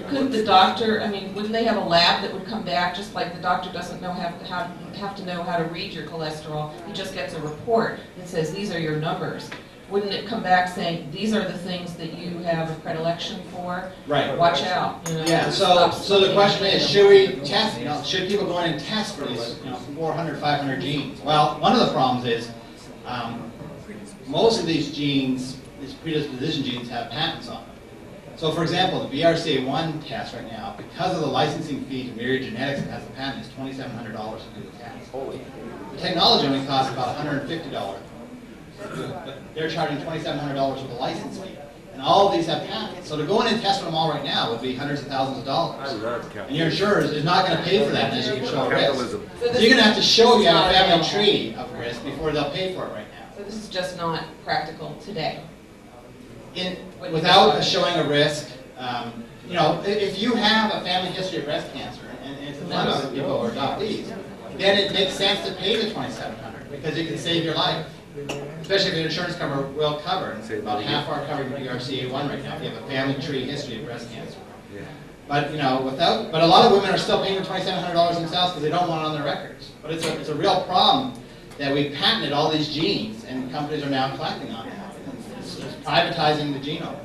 Could the doctor, wouldn't they have a lab that would come back, just like the doctor doesn't have to know how to read your cholesterol, he just gets a report that says these are your numbers. Wouldn't it come back saying, these are the things that you have a predilection for? Right. Watch out. Yeah, so the question is, should we test, should people go in and test for these 400, 500 genes? Well, one of the problems is most of these genes, these predisposition genes, have patents on them. So for example, the BRCA1 test right now, because of the licensing fee to Myriad Genetics that has the patent, is $2,700 to do the test. The technology only costs about $150. But they're charging $2,700 for the license fee. And all of these have patents. So to go in and test for them all right now would be hundreds of thousands of dollars. And your insurer is not going to pay for that unless you can show a risk. So you're going to have to show you have a family tree of risk before they'll pay for it right now. So this is just not practical today. Without showing a risk, if you have a family history of breast cancer, and it's a lot of people who are adoptees, then it makes sense to pay the $2,700 because it can save your life. Especially if your insurance cover will cover. About half are covered in BRCA1 right now if you have a family tree history of breast cancer. But but a lot of women are still paying the $2,700 themselves because they don't want it on their records. But it's a real problem that we patented all these genes and companies are now collecting on it. It's privatizing the genome.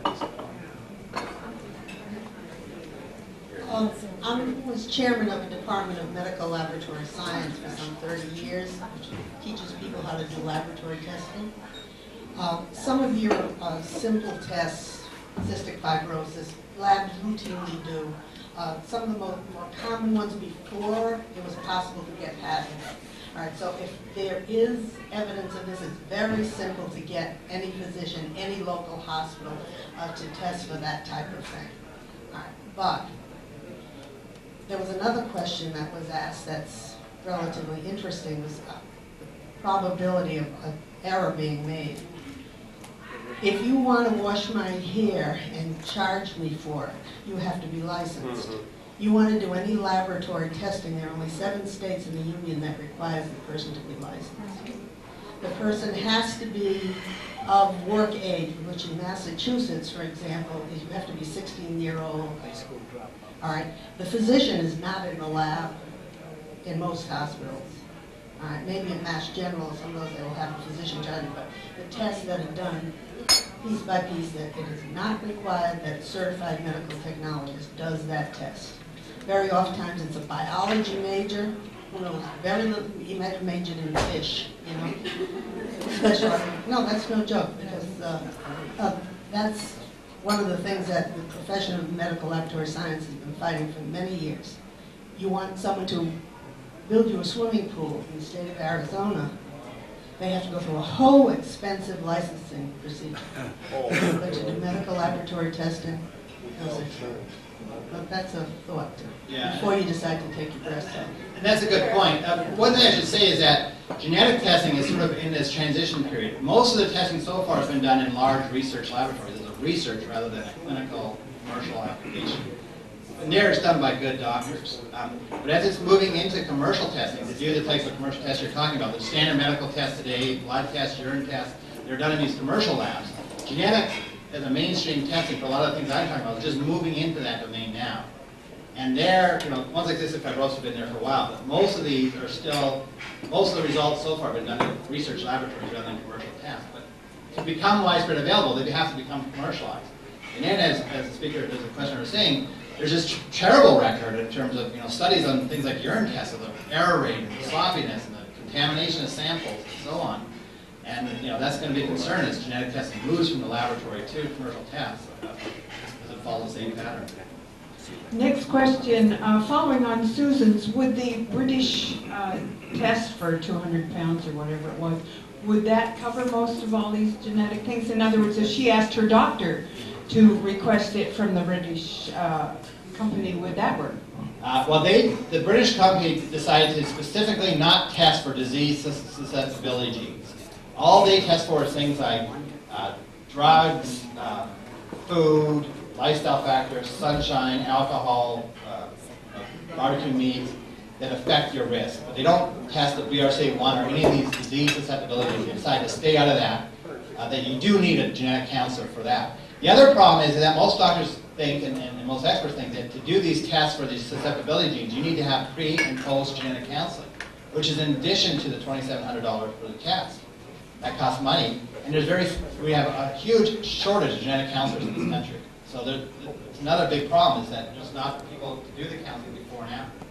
I was chairman of a department of medical laboratory science for some 30 years, which teaches people how to do laboratory testing. Some of your simple tests, cystic fibrosis, labs routinely do. Some of the more common ones before it was possible to get patents. All right, so if there is evidence of this, it's very simple to get any physician, any local hospital to test for that type of thing. All right, but there was another question that was asked that's relatively interesting, was the probability of an error being made. If you want to wash my hair and charge me for it, you have to be licensed. You want to do any laboratory testing, there are only 7 states in the union that requires the person to be licensed. The person has to be of work age, which in Massachusetts, for example, is you have to be 16-year-old. High school drop. All right. The physician is not in the lab in most hospitals. All right. Maybe in Mass General, some of those they will have a physician judging, but the tests that are done piece by piece, that it is not required that a certified medical technologist does that test. Very oftentimes it's a biology major who knows very little. He might have majored in fish, you know. No, that's no joke, because that's one of the things that the profession of medical laboratory science has been fighting for many years. You want someone to build you a swimming pool in the state of Arizona, they have to go through a whole expensive licensing procedure. But to do medical laboratory testing, no, but that's a thought before you decide to take your breast out. And that's a good point. One thing I should say is that genetic testing is sort of in this transition period. Most of the testing so far has been done in large research laboratories as a research rather than a clinical commercial application. And there it's done by good doctors. But as it's moving into commercial testing, to do the types of commercial tests you're talking about, the standard medical tests today, blood tests, urine tests, they're done in these commercial labs. Genetics as a mainstream testing for a lot of the things I'm talking about is just moving into that domain now. And there, you know, ones like cystic fibrosis have been there for a while, but most of these are still, most of the results so far have been done in research laboratories rather than commercial tests. But to become widespread available, they have to become commercialized. And then, as the speaker, as the questioner was saying, there's this terrible record in terms of, you know, studies on things like urine tests, of the error rate, and the sloppiness, and the contamination of samples, and so on. And, you know, that's going to be a concern as genetic testing moves from the laboratory to commercial tests, because it follows the same pattern. Next question, following on Susan's, would the British test for 200 pounds or whatever it was, would that cover most of all these genetic things? In other words, if she asked her doctor to request it from the British company, would that work? Well, the British company decided to specifically not test for disease susceptibility genes. All they test for is things like drugs, food, lifestyle factors, sunshine, alcohol, barbecue meat that affect your risk. But they don't test the BRCA1 or any of these disease susceptibilities. They decide to stay out of that, that you do need a genetic counselor for that. The other problem is that most doctors think, and most experts think, that to do these tests for these susceptibility genes, you need to have pre- and post-genetic counseling, which is in addition to the $2,700 for the test. That costs money, and we have a huge shortage of genetic counselors in this country. So it's another big problem is that there's not people to do the counseling before and after.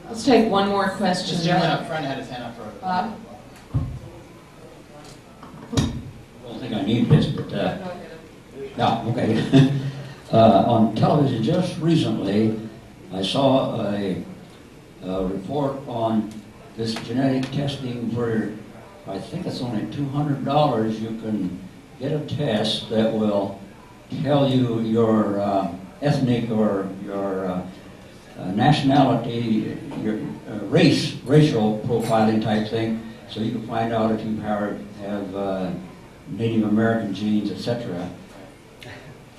Let's take one more question. This gentleman up front had his hand up for Bob? I don't think I need this, but no, okay. On television just recently, I saw a report on this genetic testing where I think it's only $200 you can get a test that will tell you your ethnic or your nationality, your racial profiling type thing, so you can find out if you have Native American genes, etc.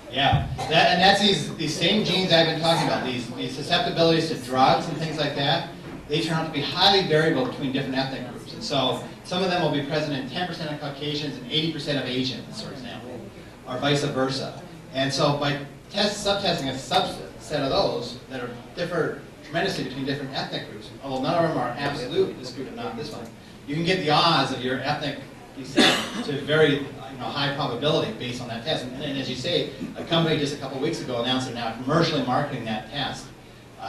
Yeah, and that's these same genes I've been talking about, these susceptibilities to drugs and things like that. They turn out to be highly variable between different ethnic groups. And so some of them will be present in 10% of Caucasians and 80% of Asians, for example, or vice versa. And so by subtesting a subset of those that differ tremendously between different ethnic groups, although none of them are absolute, this group and not this one, you can get the odds of your ethnic descent to very high probability based on that test. And as you say, a company just a couple of weeks ago announced they're now commercially marketing that test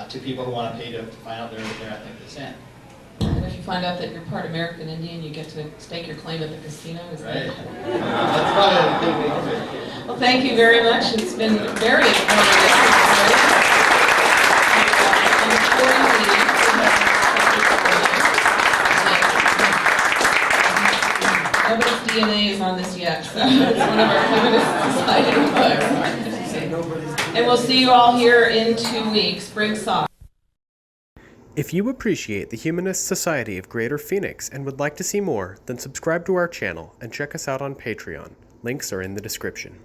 to people who want to pay to find out their ethnic descent. And if you find out that you're part American Indian, you get to stake your claim at the casino. Is right. That's probably a big thing. Well, thank you very much. It's been very informative. Nobody's DNA is on this yet, so it's one of our Humanist Society books. And we'll see you all here in 2 weeks. Bring socks. If you appreciate the Humanist Society of Greater Phoenix and would like to see more, then subscribe to our channel and check us out on Patreon. Links are in the description.